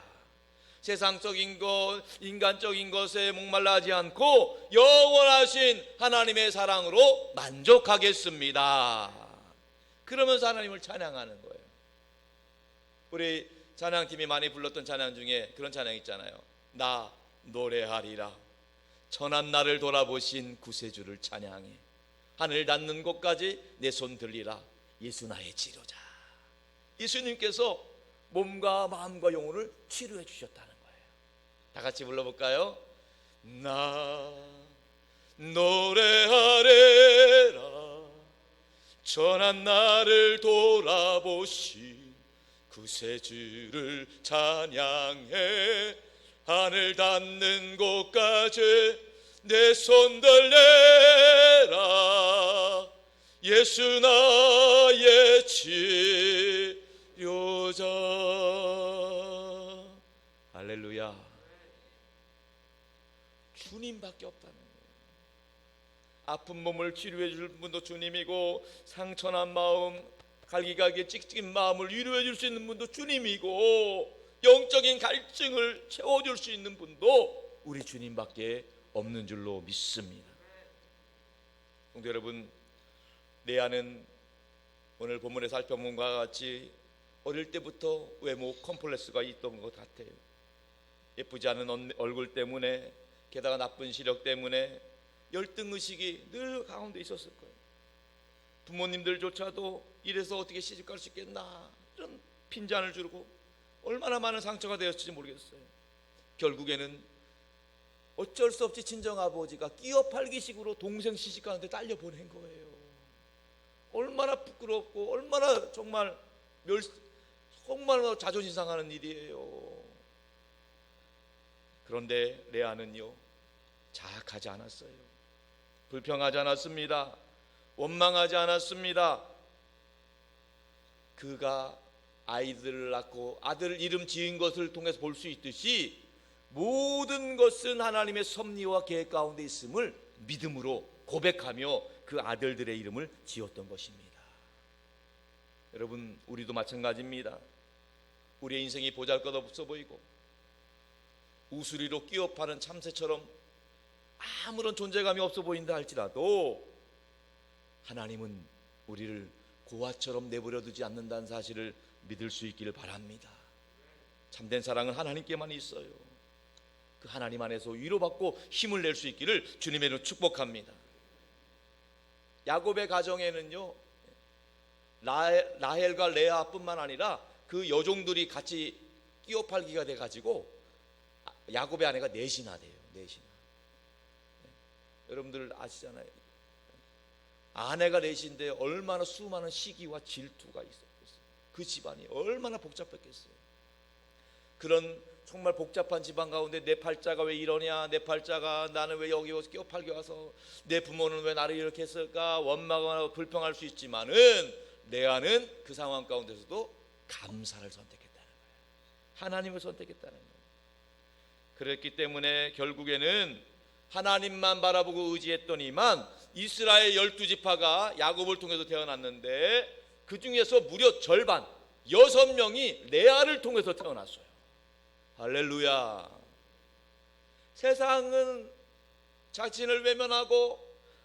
세상적인 것, 인간적인 것에 목말라하지 않고 영원하신 하나님의 사랑으로 만족하겠습니다. 그러면서 하나님을 찬양하는 거예요. 우리 찬양팀이 많이 불렀던 찬양 중에 그런 찬양 있잖아요. 나 노래하리라. 천한 나를 돌아보신 구세주를 찬양해. 하늘 닿는 곳까지 내 손 들리라. 예수 나의 치료자. 예수님께서 몸과 마음과 영혼을 치료해 주셨다는 거예요. 다 같이 불러볼까요? 나 노래하리라. 천한 나를 돌아보신 구세주를 찬양해. 하늘 닿는 곳까지 내 손 들래라. 예수 나의 치료자. 할렐루야. 주님밖에 없다는 거예요. 아픈 몸을 치료해 줄 분도 주님이고, 상처난 마음, 갈기갈기 찍찍인 마음을 위로해 줄 수 있는 분도 주님이고, 영적인 갈증을 채워줄 수 있는 분도 우리 주님밖에 없는 줄로 믿습니다. 성도 여러분, 레아는 오늘 본문에 살펴본 것과 같이 어릴 때부터 외모 컴플렉스가 있던 것 같아요. 예쁘지 않은 얼굴 때문에, 게다가 나쁜 시력 때문에 열등의식이 늘 가운데 있었을 거예요. 부모님들조차도 이래서 어떻게 시집갈 수 있겠나, 이런 핀잔을 주고 얼마나 많은 상처가 되었을지 모르겠어요. 결국에는 어쩔 수 없이 친정아버지가 끼어 팔기식으로 동생 시집가는데 딸려 보낸 거예요. 얼마나 부끄럽고 얼마나 정말 정말 자존심 상하는 일이에요. 그런데 레아는요, 자학하지 않았어요. 불평하지 않았습니다. 원망하지 않았습니다. 그가 아이들을 낳고 아들 이름 지은 것을 통해서 볼 수 있듯이 모든 것은 하나님의 섭리와 계획 가운데 있음을 믿음으로 고백하며 그 아들들의 이름을 지었던 것입니다. 여러분, 우리도 마찬가지입니다. 우리의 인생이 보잘것없어 보이고 우수리로 끼어 파는 참새처럼 아무런 존재감이 없어 보인다 할지라도 하나님은 우리를 고아처럼 내버려 두지 않는다는 사실을 믿을 수 있기를 바랍니다. 참된 사랑은 하나님께만 있어요. 그 하나님 안에서 위로받고 힘을 낼 수 있기를 주님의 이름으로 축복합니다. 야곱의 가정에는요, 라헬과 레아뿐만 아니라 그 여종들이 같이 끼어 팔기가 돼가지고 야곱의 아내가 넷이나 돼요. 넷이나. 여러분들 아시잖아요. 아내가 넷인데 얼마나 수많은 시기와 질투가 있었겠어요. 그 집안이 얼마나 복잡했겠어요. 그런 정말 복잡한 집안 가운데 내 팔자가 왜 이러냐, 내 팔자가 나는 왜 여기 와서 끼어 팔게 와서, 내 부모는 왜 나를 이렇게 했을까, 원망하고 불평할 수 있지만은 레아는 그 상황 가운데서도 감사를 선택했다는 거예요. 하나님을 선택했다는 거예요. 그랬기 때문에 결국에는 하나님만 바라보고 의지했더니만 이스라엘 12지파가 야곱을 통해서 태어났는데 그 중에서 무려 절반 6명이 레아를 통해서 태어났어요. 할렐루야. 세상은 자신을 외면하고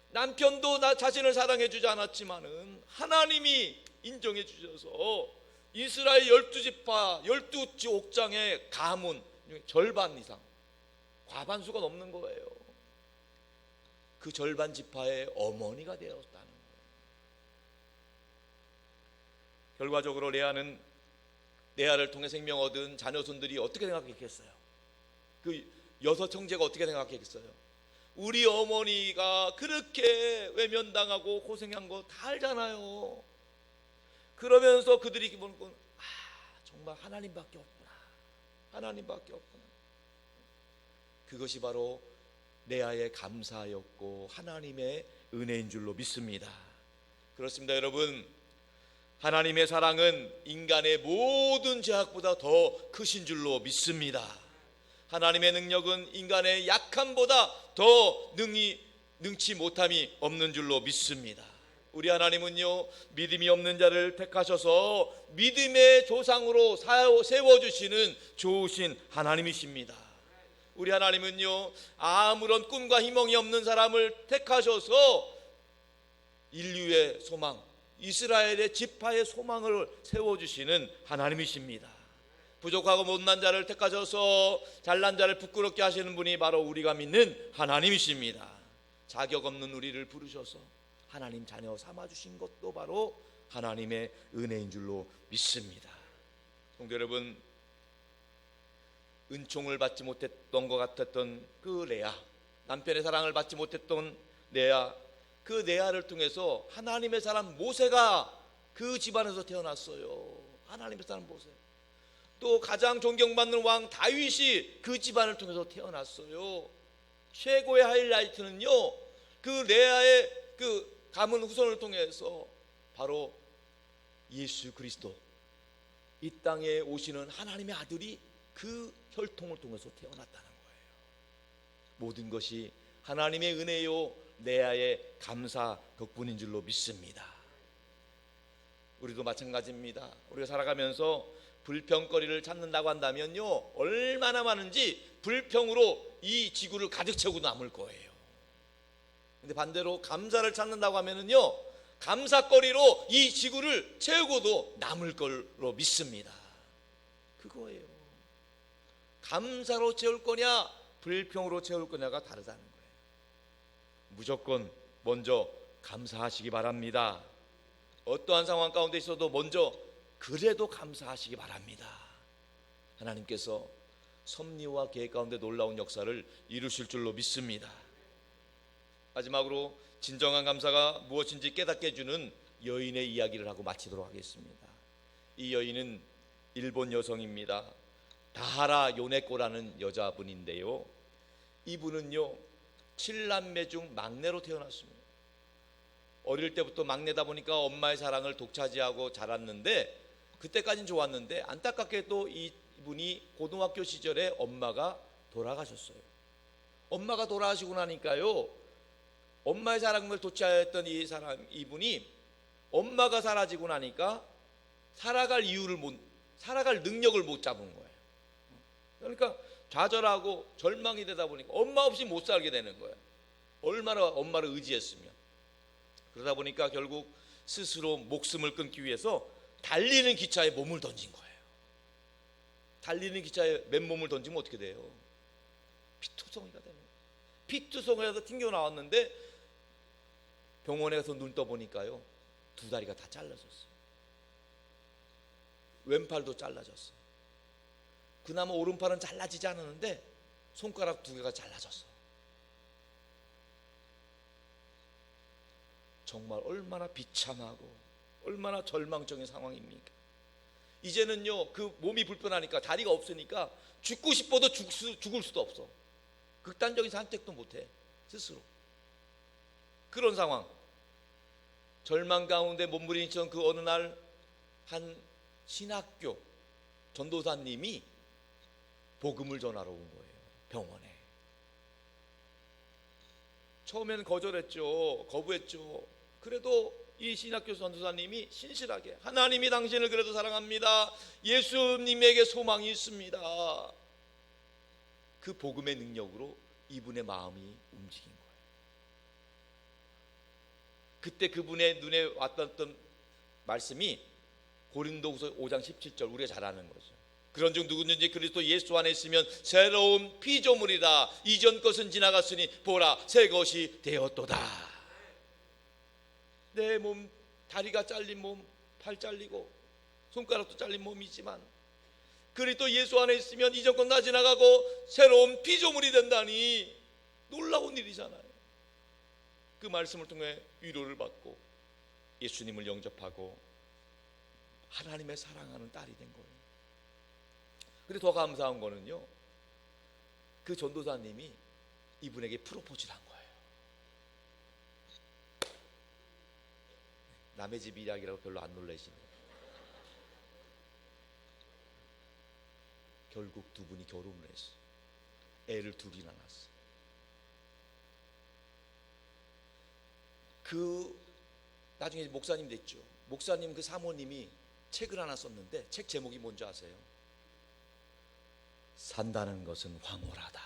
남편도 나 자신을 사랑해 주지 않았지만은 하나님이 인정해 주셔서 이스라엘 12지파 12옥장의 가문 절반 이상, 과반수가 넘는 거예요. 그 절반 지파의 어머니가 되었다는 거예요. 결과적으로 레아를 통해 생명 얻은 자녀손들이 어떻게 생각했겠어요? 그 6 형제가 어떻게 생각했겠어요? 우리 어머니가 그렇게 외면당하고 고생한 거 다 알잖아요. 그러면서 그들이 보고 정말 하나님밖에 없구나. 하나님밖에 없구나. 그것이 바로 레아의 감사였고 하나님의 은혜인 줄로 믿습니다. 그렇습니다, 여러분. 하나님의 사랑은 인간의 모든 죄악보다 더 크신 줄로 믿습니다. 하나님의 능력은 인간의 약함보다 더 능치 못함이 없는 줄로 믿습니다. 우리 하나님은요, 믿음이 없는 자를 택하셔서 믿음의 조상으로 세워주시는 좋으신 하나님이십니다. 우리 하나님은요, 아무런 꿈과 희망이 없는 사람을 택하셔서 인류의 소망, 이스라엘의 지파의 소망을 세워주시는 하나님이십니다. 부족하고 못난 자를 택하셔서 잘난 자를 부끄럽게 하시는 분이 바로 우리가 믿는 하나님이십니다. 자격 없는 우리를 부르셔서 하나님 자녀 삼아주신 것도 바로 하나님의 은혜인 줄로 믿습니다. 성도 여러분, 은총을 받지 못했던 것 같았던 그 레아, 남편의 사랑을 받지 못했던 레아, 그 레아를 통해서 하나님의 사람 모세가 그 집안에서 태어났어요. 하나님의 사람 모세. 또 가장 존경받는 왕 다윗이 그 집안을 통해서 태어났어요. 최고의 하이라이트는요, 그 레아의 그 가문 후손을 통해서 바로 예수 그리스도, 이 땅에 오시는 하나님의 아들이 그 혈통을 통해서 태어났다는 거예요. 모든 것이 하나님의 은혜요, 레아의 감사 덕분인 줄로 믿습니다. 우리도 마찬가지입니다. 우리가 살아가면서 불평거리를 찾는다고 한다면요, 얼마나 많은지 불평으로 이 지구를 가득 채우고 남을 거예요. 근데 반대로 감사를 찾는다고 하면은요, 감사거리로 이 지구를 채우고도 남을 걸로 믿습니다. 그거예요. 감사로 채울 거냐 불평으로 채울 거냐가 다르다는 거예요. 무조건 먼저 감사하시기 바랍니다. 어떠한 상황 가운데 있어도 먼저 그래도 감사하시기 바랍니다. 하나님께서 섭리와 계획 가운데 놀라운 역사를 이루실 줄로 믿습니다. 마지막으로 진정한 감사가 무엇인지 깨닫게 해주는 여인의 이야기를 하고 마치도록 하겠습니다. 이 여인은 일본 여성입니다. 다하라 요네코라는 여자분인데요, 이분은요 7남매 중 막내로 태어났습니다. 어릴 때부터 막내다 보니까 엄마의 사랑을 독차지하고 자랐는데, 그때까지는 좋았는데 안타깝게도 이분이 고등학교 시절에 엄마가 돌아가셨어요. 엄마가 돌아가시고 나니까요, 엄마의 사랑을 독차지했던 이분이 엄마가 사라지고 나니까 살아갈 능력을 못 잡은 거예요. 그러니까 좌절하고 절망이 되다 보니까 엄마 없이 못 살게 되는 거예요. 얼마나 엄마를 의지했으면. 그러다 보니까 결국 스스로 목숨을 끊기 위해서 달리는 기차에 몸을 던진 거예요. 달리는 기차에 맨몸을 던지면 어떻게 돼요? 피투성이가 되는 거예요. 피투성이라서 튕겨 나왔는데 병원에 가서 눈 떠보니까요, 두 다리가 다 잘라졌어요. 왼팔도 잘라졌어요. 그나마 오른팔은 잘라지지 않았는데 손가락 두 개가 잘라졌어. 정말 얼마나 비참하고 얼마나 절망적인 상황입니까? 이제는요, 그 몸이 불편하니까, 다리가 없으니까 죽고 싶어도 죽을 수도 없어. 극단적인 선택도 못해 스스로. 그런 상황, 절망 가운데 몸부림치던 그 어느 날 한 신학교 전도사님이 복음을 전하러 온 거예요. 병원에. 처음에는 거부했죠. 그래도 이 신학교 전도사님이 신실하게, 하나님이 당신을 그래도 사랑합니다, 예수님에게 소망이 있습니다, 그 복음의 능력으로 이분의 마음이 움직인 거예요. 그때 그분의 눈에 왔던 말씀이 고린도후서 5장 17절, 우리가 잘 아는 거죠. 그런즉 누구든지 그리스도 예수 안에 있으면 새로운 피조물이다, 이전 것은 지나갔으니 보라 새 것이 되었도다. 내 몸, 다리가 잘린 몸, 팔 잘리고 손가락도 잘린 몸이지만 그리스도 예수 안에 있으면 이전 것 다 지나가고 새로운 피조물이 된다니 놀라운 일이잖아요. 그 말씀을 통해 위로를 받고 예수님을 영접하고 하나님의 사랑하는 딸이 된 거예요. 그리고 더 감사한 거는요, 그 전도사님이 이분에게 프로포즈를 한 거예요. 남의 집 이야기라고 별로 안 놀라시네요. 결국 두 분이 결혼을 했어요. 애를 둘이나 낳았어요. 나중에 목사님 됐죠. 목사님 그 사모님이 책을 하나 썼는데 책 제목이 뭔지 아세요? 산다는 것은 황홀하다.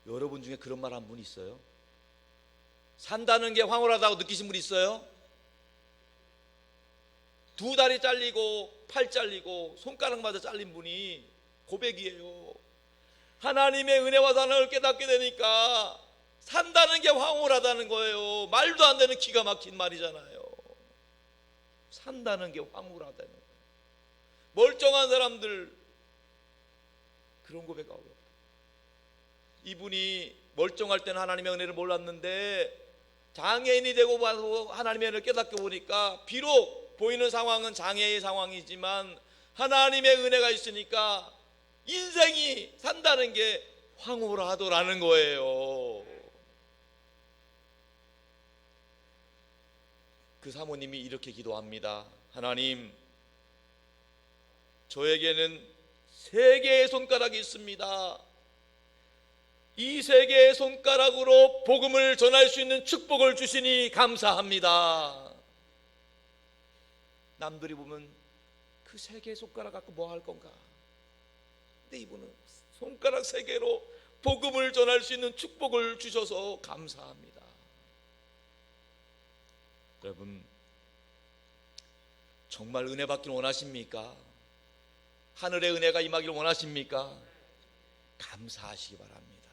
여러분 중에 그런 말 한 분 있어요? 산다는 게 황홀하다고 느끼신 분 있어요? 두 다리 잘리고 팔 잘리고 손가락마다 잘린 분이 고백이에요. 하나님의 은혜와 사랑을 깨닫게 되니까 산다는 게 황홀하다는 거예요. 말도 안 되는 기가 막힌 말이잖아요. 산다는 게 황홀하다는 거예요. 멀쩡한 사람들 그런 고백하고, 이분이 멀쩡할 때는 하나님의 은혜를 몰랐는데 장애인이 되고 봐서 하나님의 은혜를 깨닫게 보니까 비록 보이는 상황은 장애의 상황이지만 하나님의 은혜가 있으니까 인생이 산다는 게 황홀하더라는 거예요. 그 사모님이 이렇게 기도합니다. 하나님, 저에게는 3개의 손가락이 있습니다. 이 3개의 손가락으로 복음을 전할 수 있는 축복을 주시니 감사합니다. 남들이 보면 그 3개의 손가락 갖고 뭐 할 건가? 근데 이분은 손가락 3개로 복음을 전할 수 있는 축복을 주셔서 감사합니다. 여러분, 정말 은혜 받기를 원하십니까? 하늘의 은혜가 임하기를 원하십니까? 감사하시기 바랍니다.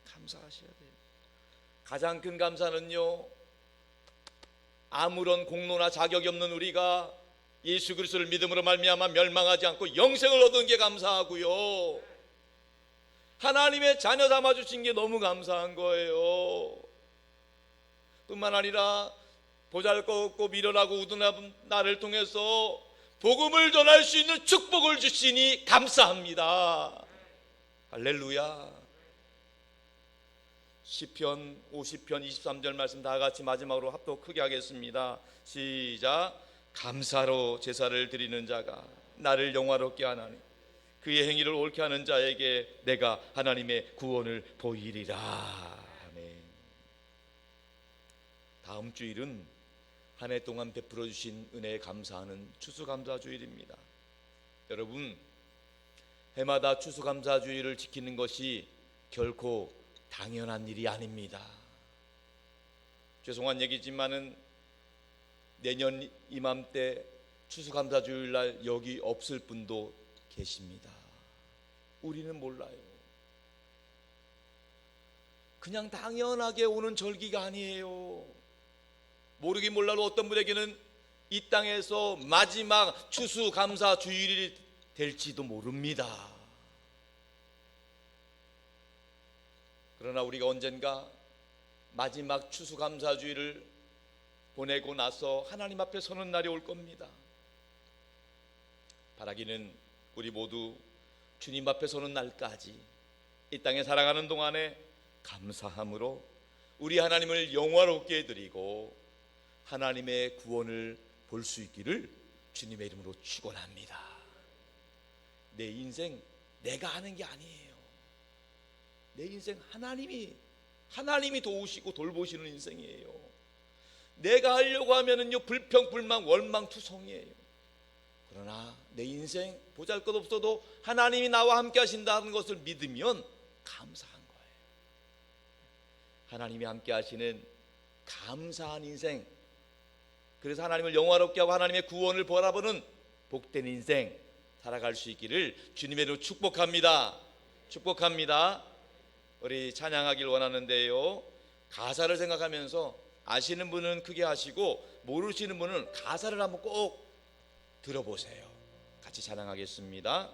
감사하셔야 돼요. 가장 큰 감사는요, 아무런 공로나 자격이 없는 우리가 예수 그리스도를 믿음으로 말미암아 멸망하지 않고 영생을 얻은 게 감사하고요, 하나님의 자녀 삼아 주신 게 너무 감사한 거예요. 뿐만 아니라 보잘것없고 미련하고 우둔한 나를 통해서 복음을 전할 수 있는 축복을 주시니 감사합니다. 할렐루야. 시편 50편 23절 말씀 다 같이 마지막으로 합독 크게 하겠습니다. 시작. 감사로 제사를 드리는 자가 나를 영화롭게 하나니 그의 행위를 옳게 하는 자에게 내가 하나님의 구원을 보이리라. 아멘. 다음 주일은 한 해 동안 베풀어 주신 은혜에 감사하는 추수감사주일입니다. 여러분, 해마다 추수감사주일을 지키는 것이 결코 당연한 일이 아닙니다. 죄송한 얘기지만은 내년 이맘때 추수감사주일날 여기 없을 분도 계십니다. 우리는 몰라요. 그냥 당연하게 오는 절기가 아니에요. 모르긴 몰라도 어떤 분에게는 이 땅에서 마지막 추수감사주일이 될지도 모릅니다. 그러나 우리가 언젠가 마지막 추수감사주일을 보내고 나서 하나님 앞에 서는 날이 올 겁니다. 바라기는 우리 모두 주님 앞에 서는 날까지 이 땅에 살아가는 동안에 감사함으로 우리 하나님을 영화롭게 해드리고 하나님의 구원을 볼 수 있기를 주님의 이름으로 축원합니다. 내 인생 내가 하는 게 아니에요. 내 인생 하나님이 도우시고 돌보시는 인생이에요. 내가 하려고 하면은요 불평, 불만, 월망, 투성이에요. 그러나 내 인생 보잘것없어도 하나님이 나와 함께 하신다는 것을 믿으면 감사한 거예요. 하나님이 함께 하시는 감사한 인생, 그래서 하나님을 영화롭게 하고 하나님의 구원을 바라보는 복된 인생 살아갈 수 있기를 주님의 이름으로 축복합니다. 축복합니다. 우리 찬양하길 원하는데요, 가사를 생각하면서 아시는 분은 크게 하시고 모르시는 분은 가사를 한번 꼭 들어보세요. 같이 찬양하겠습니다.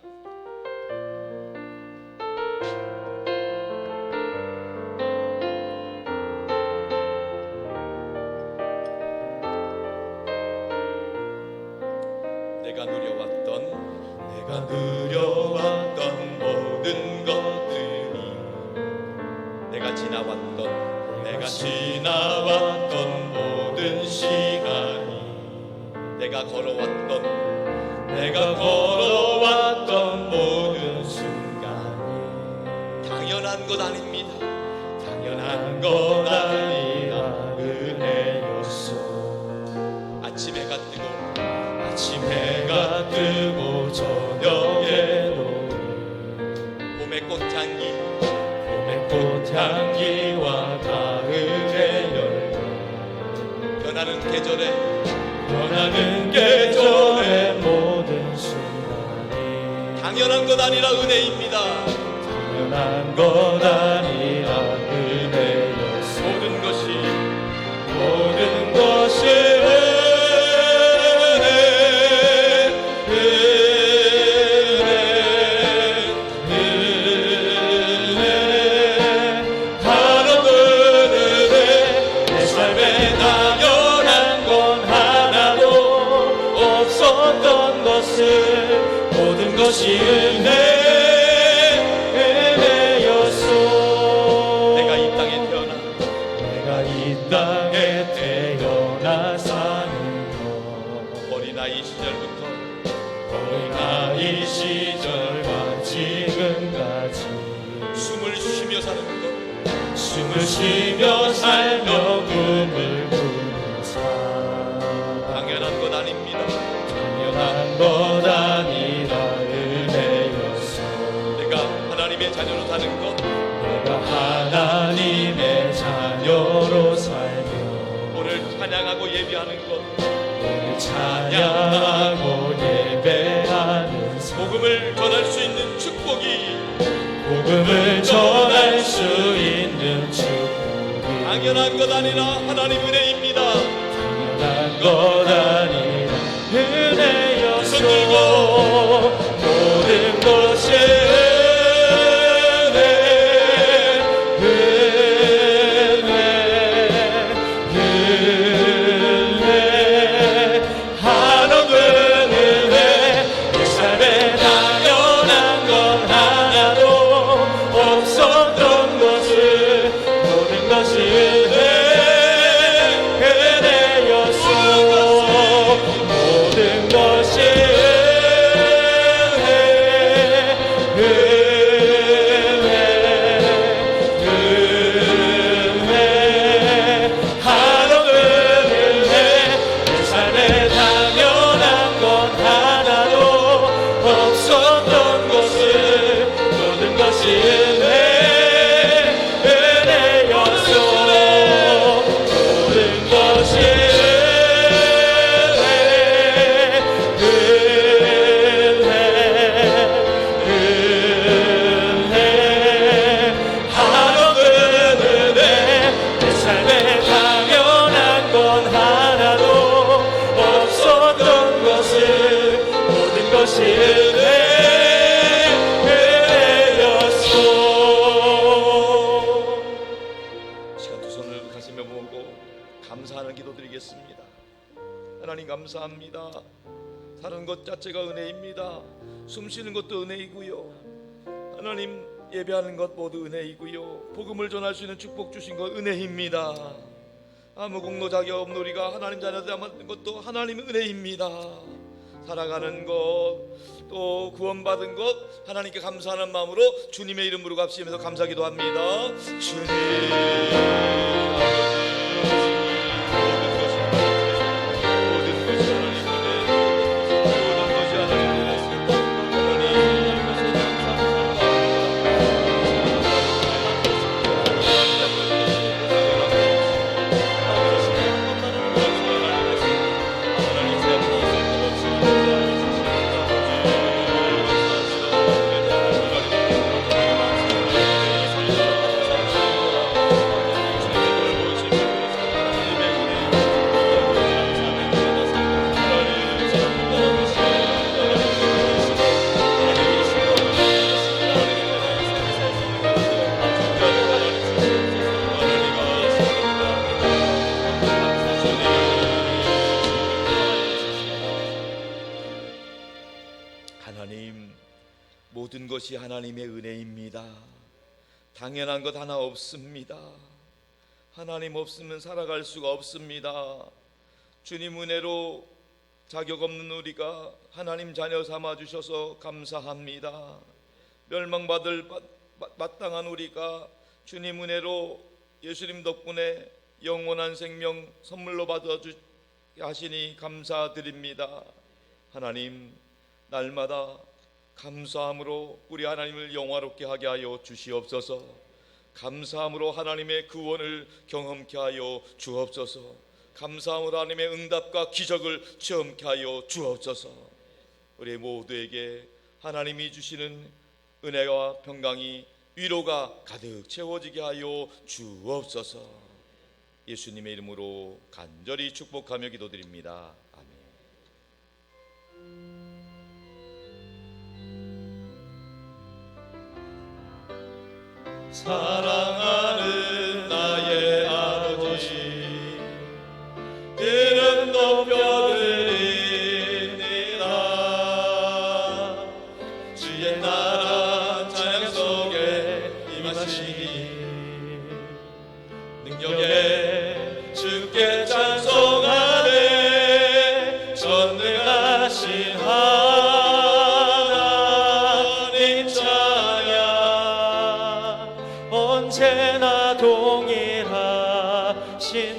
내가 누려왔던 모든 것들이 내가 지나왔던 모든 시간이 내가 걸어왔던 모든 순간이 당연한 것 아닙니다. 당연한 것 아니라 은혜였어. 아침 해가 뜨고 저녁에 노을 봄의 꽃향기와 가을의 열과 변하는 계절의 모든 순간이 당연한 것 아니라 은혜입니다. 당연한 것 아니라 은혜였어. 모든 것이 내 삶에 당연한 건 하나도 없었던 것이 은혜였소. 내가 이 땅에 태어나 내가 이 땅에 태어나 사는 것, 어린아이 시절부터 어린아이 시절과 지금까지 숨을 쉬며 사는 것, 숨을 쉬며 살며 꿈을 꾸는 삶, 당연한 것 아닙니다. 당연한 것 아니라 은혜였어. 내가 하나님의 자녀로 사는 것, 내가 하나님의 자녀로 살며 오늘 찬양하고 예배하는 것, 오늘 찬양하고 예배하는 삶, 복음을 전할 수 있는 축복이 복음을 전할 수 있는 축복이 당연한 것 아니라 하나님 은혜입니다. 당연한 것 아니라 은혜였소. 손 들고 모든 것이 은혜, 하나도 은혜. 내 삶에 당연한 건 하나도 없었던 것을 모든 것이 은혜였소. 모든 것이 하나도 은혜. 내 삶에 당연한 건 하나도 없었던 것을 모든 것이 은혜였소. 모든 것이 하나도 은혜. 내 삶에 당연한 건 하나도 없었던 것을 모든 것이 은혜였소. 시간 두 손을 가슴에 모으고 감사하는 기도 드리겠습니다. 하나님 감사합니다. 사는 것 자체가 은혜입니다. 숨 쉬는 것도 은혜이고요. 하나님 예배하는 것 모두 은혜이고요. 복음을 전할 수 있는 축복 주신 것 은혜입니다. 아무 공로 자격 없는 우리가 하나님 자녀들 만든 것도 하나님 은혜입니다. 살아가는 것, 또 구원받은 것 하나님께 감사하는 마음으로 주님의 이름으로 값지면서 감사기도 합니다. 주님 하나님, 모든 것이 하나님의 은혜입니다. 당연한 것 하나 없습니다. 하나님 없으면 살아갈 수가 없습니다. 주님 은혜로 자격 없는 우리가 하나님 자녀 삼아 주셔서 감사합니다. 멸망받을 마땅한 우리가 주님 은혜로 예수님 덕분에 영원한 생명 선물로 받아 하시니 감사드립니다. 하나님, 날마다 감사함으로 우리 하나님을 영화롭게 하게 하여 주시옵소서. 감사함으로 하나님의 구원을 경험케 하여 주옵소서. 감사함으로 하나님의 응답과 기적을 체험케 하여 주옵소서. 우리 모두에게 하나님이 주시는 은혜와 평강이, 위로가 가득 채워지게 하여 주옵소서. 예수님의 이름으로 간절히 축복하며 기도드립니다. 아멘. 사랑하는 나의 아버지, 이름 높여드립니다.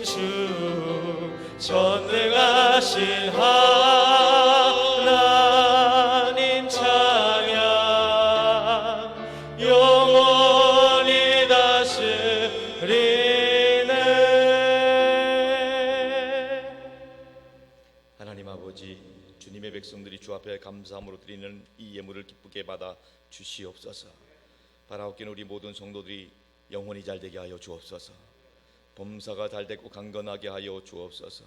주 전능하신 하나님 찬양 영원히 다스리네. 하나님 아버지, 주님의 백성들이 주 앞에 감사함으로 드리는 이 예물을 기쁘게 받아 주시옵소서. 바라옵기는 우리 모든 성도들이 영혼이 잘되게 하여 주옵소서. 범사가 잘되고 강건하게 하여 주옵소서.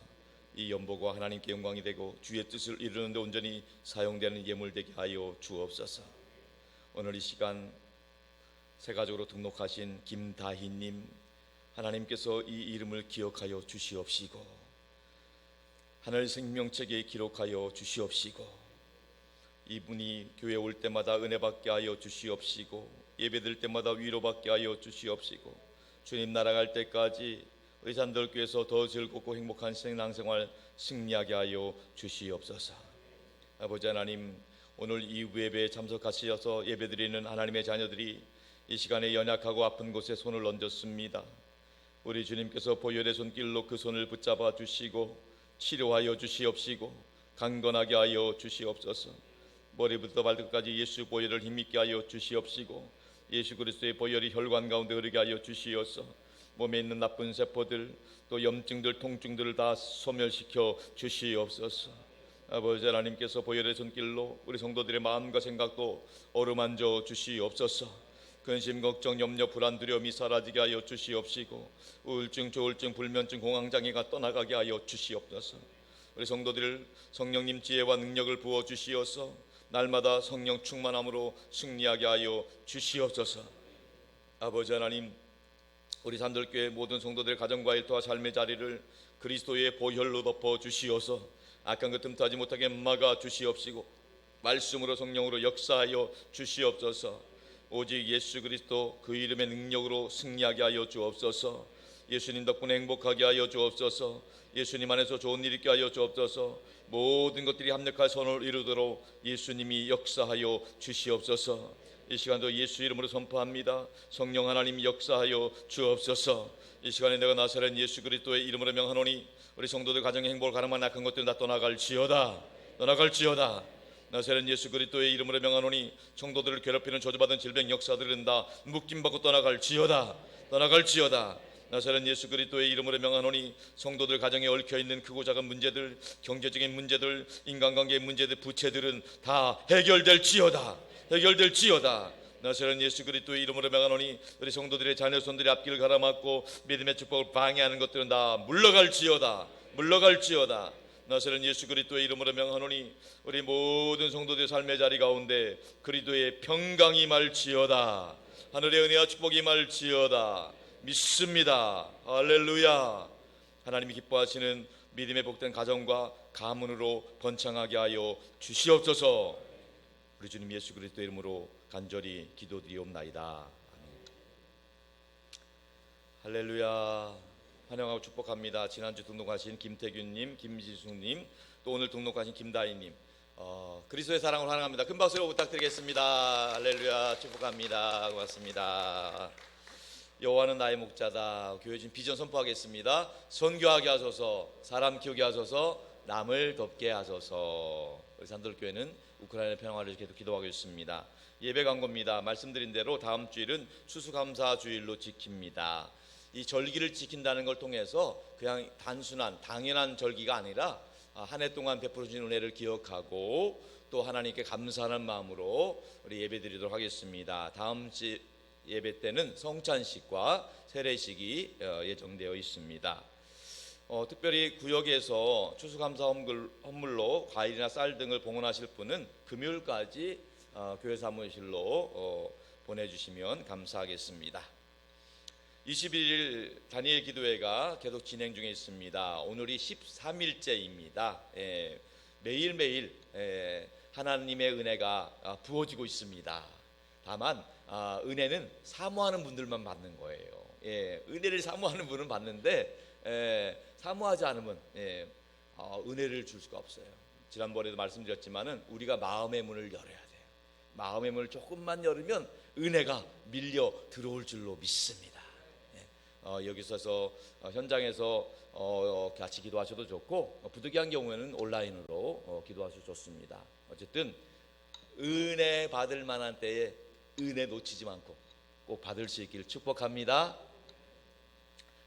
이 연보가 하나님께 영광이 되고 주의 뜻을 이루는 데 온전히 사용되는 예물 되게 하여 주옵소서. 오늘 이 시간 새 가족으로 등록하신 김다희님, 하나님께서 이 이름을 기억하여 주시옵시고 하늘 생명책에 기록하여 주시옵시고 이분이 교회 올 때마다 은혜 받게 하여 주시옵시고 예배드릴 때마다 위로받게 하여 주시옵시고 주님 날아갈 때까지 우리 산돌교회에서 더 즐겁고 행복한 신앙생활 승리하게 하여 주시옵소서. 아버지 하나님, 오늘 이 예배에 참석하셔서 예배드리는 하나님의 자녀들이 이 시간에 연약하고 아픈 곳에 손을 얹었습니다. 우리 주님께서 보혈의 손길로 그 손을 붙잡아 주시고 치료하여 주시옵시고 강건하게 하여 주시옵소서. 머리부터 발끝까지 예수 보혈을 힘있게 하여 주시옵시고 예수 그리스도의 보혈이 혈관 가운데 흐르게 하여 주시옵소서. 몸에 있는 나쁜 세포들 또 염증들 통증들을 다 소멸시켜 주시옵소서. 아버지 하나님께서 보혈의 손길로 우리 성도들의 마음과 생각도 어루만져 주시옵소서. 근심 걱정 염려 불안 두려움이 사라지게 하여 주시옵시고 우울증 조울증 불면증 공황장애가 떠나가게 하여 주시옵소서. 우리 성도들 성령님 지혜와 능력을 부어 주시어서 날마다 성령 충만함으로 승리하게 하여 주시옵소서. 아버지 하나님, 우리 산들교회 모든 성도들의 가정과 일터와 삶의 자리를 그리스도의 보혈로 덮어 주시어서 악한 것 틈타지 못하게 막아 주시옵시고 말씀으로 성령으로 역사하여 주시옵소서. 오직 예수 그리스도 그 이름의 능력으로 승리하게 하여 주옵소서. 예수님 덕분에 행복하게 하여 주옵소서. 예수님 안에서 좋은 일 있게 하여 주옵소서. 모든 것들이 합력할 선을 이루도록 예수님이 역사하여 주시옵소서. 이 시간도 예수 이름으로 선포합니다. 성령 하나님 역사하여 주옵소서. 이 시간에 내가 나사렛 예수 그리스도의 이름으로 명하노니 우리 성도들 가정의 행복을 가늠한 악한 것들은 다 떠나갈지어다. 떠나갈지어다. 나사렛 예수 그리스도의 이름으로 명하노니 성도들을 괴롭히는 저주받은 질병 역사들은 다 묶임받고 떠나갈지어다. 떠나갈지어다. 나사렛 예수 그리스도의 이름으로 명하노니 성도들 가정에 얽혀있는 크고 작은 문제들, 경제적인 문제들, 인간관계의 문제들, 부채들은 다 해결될지어다. 해결될지어다. 나사렛 예수 그리스도의 이름으로 명하노니 우리 성도들의 자녀손들의 앞길을 가로막고 믿음의 축복을 방해하는 것들은 다 물러갈지어다. 물러갈지어다. 나사렛 예수 그리스도의 이름으로 명하노니 우리 모든 성도들의 삶의 자리 가운데 그리스도의 평강이 임할지어다. 하늘의 은혜와 축복이 임할지어다. 믿습니다. 할렐루야. 하나님이 기뻐하시는 믿음의 복된 가정과 가문으로 번창하게 하여 주시옵소서. 우리 주님 예수 그리스도의 이름으로 간절히 기도드리옵나이다. 아멘. 할렐루야. 환영하고 축복합니다. 지난주 등록하신 김태균님, 김지수님, 또 오늘 등록하신 김다희님, 그리스도의 사랑으로 환영합니다. 큰 박수로 부탁드리겠습니다. 할렐루야. 축복합니다. 고맙습니다. 여호와는 나의 목자다. 교회 진 비전 선포하겠습니다. 선교하게 하소서, 사람 키우게 하소서, 남을 돕게 하소서. 우리 산돌교회는 우크라이나 평화를 계속 기도하고 있습니다. 예배 광고입니다. 말씀드린 대로 다음 주일은 추수감사 주일로 지킵니다. 이 절기를 지킨다는 걸 통해서 그냥 단순한 당연한 절기가 아니라 한 해 동안 베풀어 주신 은혜를 기억하고 또 하나님께 감사하는 마음으로 우리 예배드리도록 하겠습니다. 다음 주 예배 때는 성찬식과 세례식이 예정되어 있습니다. 특별히 구역에서 추수감사 헌물로 과일이나 쌀 등을 봉헌하실 분은 금요일까지 교회 사무실로 보내주시면 감사하겠습니다. 21일 다니엘 기도회가 계속 진행 중에 있습니다. 오늘이 13일째입니다. 매일매일 하나님의 은혜가 부어지고 있습니다. 다만 은혜는 사모하는 분들만 받는 거예요. 은혜를 사모하는 분은 받는데 사모하지 않으면 은혜를 줄 수가 없어요. 지난번에도 말씀드렸지만은 우리가 마음의 문을 열어야 돼요. 마음의 문을 조금만 열으면 은혜가 밀려 들어올 줄로 믿습니다. 여기 서서 현장에서 같이 기도하셔도 좋고 부득이한 경우에는 온라인으로 기도하셔도 좋습니다. 어쨌든 은혜 받을 만한 때에 은혜 놓치지 않고 꼭 받을 수 있기를 축복합니다.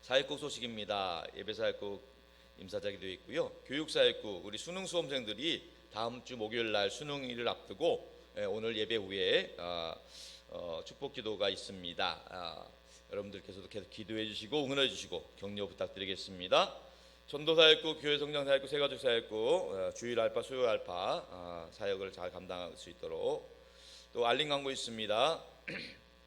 사역국 소식입니다. 예배사역국 임사자기 되어 있고요. 교육사역국 우리 수능 수험생들이 다음 주 목요일 날 수능일을 앞두고 오늘 예배 후에 축복 기도가 있습니다. 여러분들께서도 계속 기도해 주시고 응원해 주시고 격려 부탁드리겠습니다. 전도사역국, 교회성장사역국, 새가족사역국 주일 알파, 수요일 알파 사역을 잘 감당할 수 있도록 또 알림 광고 있습니다.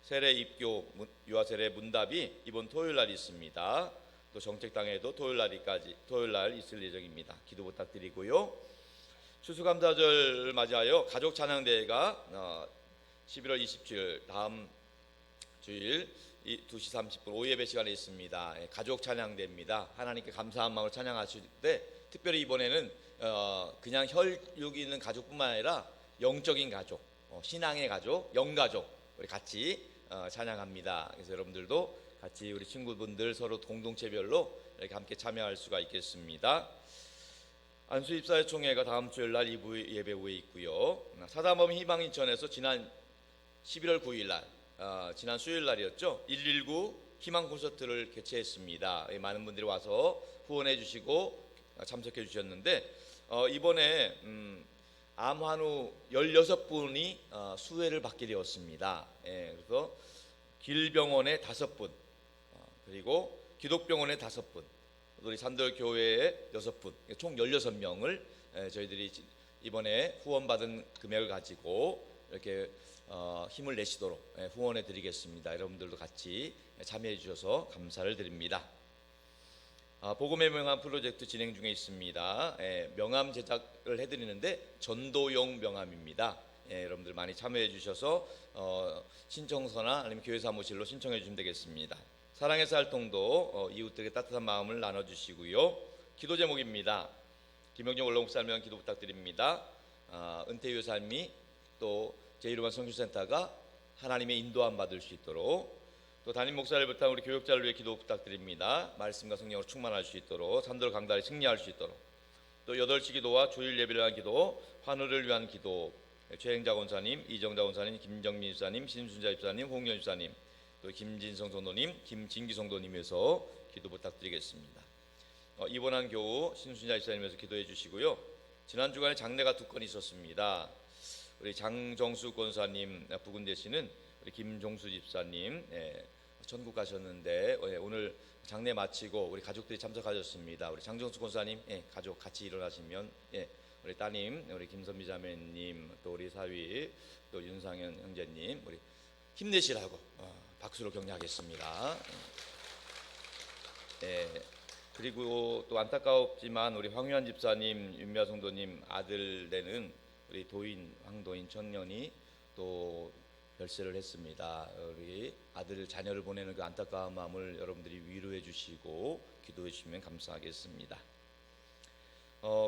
세례 입교 유아세례 문답이 이번 토요일 날 있습니다. 또 정책당에도 토요일 날 있을 예정입니다. 기도 부탁드리고요. 추수감사절을 맞이하여 가족 찬양대회가 11월 27일 다음 주일 2시 30분 오예배 시간에 있습니다. 가족 찬양대입니다. 하나님께 감사한 마음을 찬양하실 때 특별히 이번에는 그냥 혈육이 있는 가족뿐만 아니라 영적인 가족, 신앙의 가족, 영가족 우리 같이 찬양합니다. 그래서 여러분들도 같이 우리 친구분들 서로 공동체별로 이렇게 함께 참여할 수가 있겠습니다. 안수입사회총회가 다음 주일 날 2부 예배 후에 있고요. 사단법인 희망인천에서 지난 11월 9일 날 지난 수요일 날이었죠. 119 희망 콘서트를 개최했습니다. 많은 분들이 와서 후원해 주시고 참석해 주셨는데 이번에 암환우 16분이 수혜를 받게 되었습니다. 그래서 길병원에 5분 그리고 기독병원에 5분 우리 산돌교회에 6분 총 16명을 저희들이 이번에 후원받은 금액을 가지고 이렇게 힘을 내시도록 후원해 드리겠습니다. 여러분들도 같이 참여해 주셔서 감사를 드립니다. 복음의 명함 프로젝트 진행 중에 있습니다. 명함 제작을 해드리는데 전도용 명함입니다. 여러분들 많이 참여해 주셔서 신청서나 아니면 교회 사무실로 신청해 주시면 되겠습니다. 사랑의 쌀통도 이웃들에게 따뜻한 마음을 나눠주시고요. 기도 제목입니다. 김영정 원로목사님 기도 부탁드립니다. 은퇴 요사님이 또 제1호반 성교센터가 하나님의 인도함 받을 수 있도록 또 담임 목사를 비롯한 우리 교역자를 위해 기도 부탁드립니다. 말씀과 성령으로 충만할 수 있도록 산돌 강단에 승리할 수 있도록 또 8시 기도와 주일 예배를 위한 기도, 환우를 위한 기도 최행자 권사님, 이정자 권사님, 김정민 집사님, 신순자 집사님, 홍현 집사님 또 김진성 성도님, 김진기 성도님에서 기도 부탁드리겠습니다. 이번한 교우 신순자 집사님에서 기도해 주시고요. 지난 주간에 장례가 2건 있었습니다. 우리 장정수 권사님 부근 되시는 우리 김종수 집사님 천국 가셨는데 오늘 장례 마치고 우리 가족들이 참석하셨습니다. 우리 장정수 권사님 가족 같이 일어나시면 우리 따님 우리 김선미 자매님 또 우리 사위 또 윤상현 형제님 우리 힘내시라고 박수로 격려하겠습니다. 그리고 또 안타깝지만 우리 황유한 집사님 윤미아 성도님 아들 되는 우리 도인 황도인 청년이 또 별세를 했습니다. 우리 아들 자녀를 보내는 그 안타까운 마음을 여러분들이 위로해 주시고 기도해 주시면 감사하겠습니다.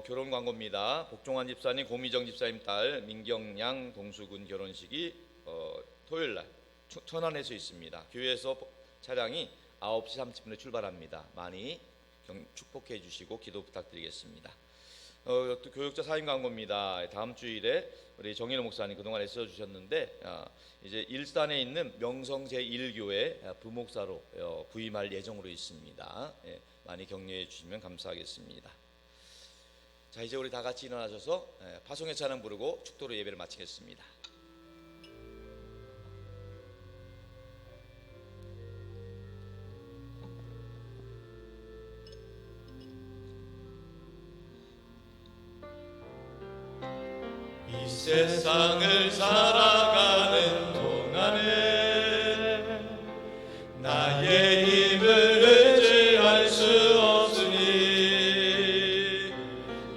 결혼 광고입니다. 복종환 집사님, 고미정 집사님 딸 민경양 동수군 결혼식이 토요일 날 천안에서 있습니다. 교회에서 차량이 9시 30분에 출발합니다. 많이 축복해 주시고 기도 부탁드리겠습니다. 또 교육자 사인 광고입니다. 다음 주일에 우리 정인호 목사님 그동안 애써 주셨는데 이제 일산에 있는 명성 제1교회 부목사로 부임할 예정으로 있습니다. 많이 격려해 주시면 감사하겠습니다. 자, 이제 우리 다 같이 일어나셔서 파송의 찬양 부르고 축도로 예배를 마치겠습니다. 이 세상을 살아가는 동안에 나의 힘을 의지할 수 없으니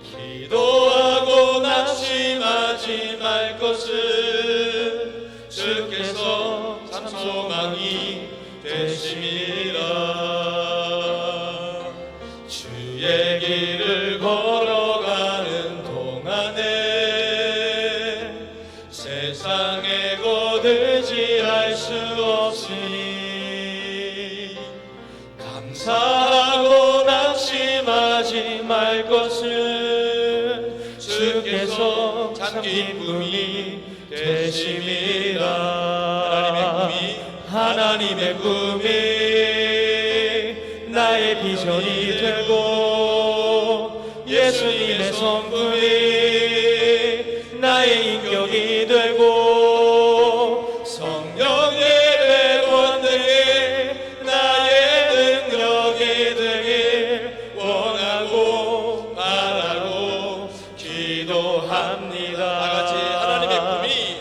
기도하고 낙심하지 말 것을 주께서 참 소망이 되심이라. 주의 길을 걸어가는 동안에 세상에 곧 의지할 수 없으니 안심하지 말 것은 주께서 참 기쁨이 되심이라. 하나님의 꿈이 나의 비전이 되고 예수님의 성품이 나의 인격이 되고 성령의 권능이 나의 능력이 되길 원하고 바라고 기도합니다. 다같이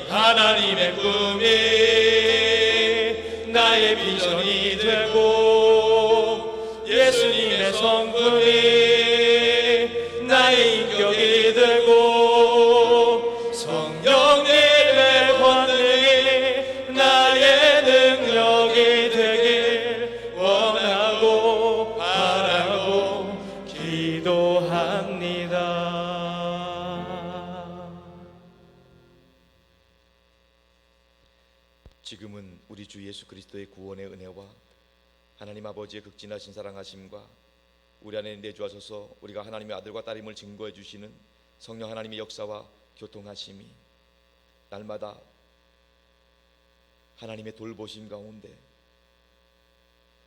하나님의 꿈이 나의 비전이 되고 예수님의 성품이 나의 인격이 되고 성령님의 권능이 나의 능력이 되길 원하고 바라고 기도합니다. 지금은 우리 주 예수 그리스도의 구원의 은혜와 하나님 아버지의 극진하신 사랑하심과 우리 안에 내주하셔서 우리가 하나님의 아들과 딸임을 증거해 주시는 성령 하나님의 역사와 교통하심이 날마다 하나님의 돌보심 가운데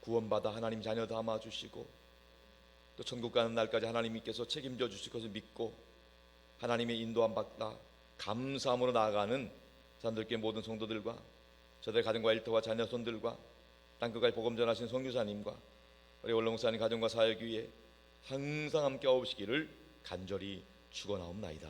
구원받아 하나님 자녀 담아 주시고 또 천국 가는 날까지 하나님께서 책임져 주실 것을 믿고 하나님의 인도함 받다 감사함으로 나아가는 산들교회 모든 성도들과 저들 가정과 일터와 자녀 손들과 땅끝까지 복음 전하신 선교사님과 우리 원로목사님 가정과 사역 위에 항상 함께 오시기를 간절히 축원하옵나이다.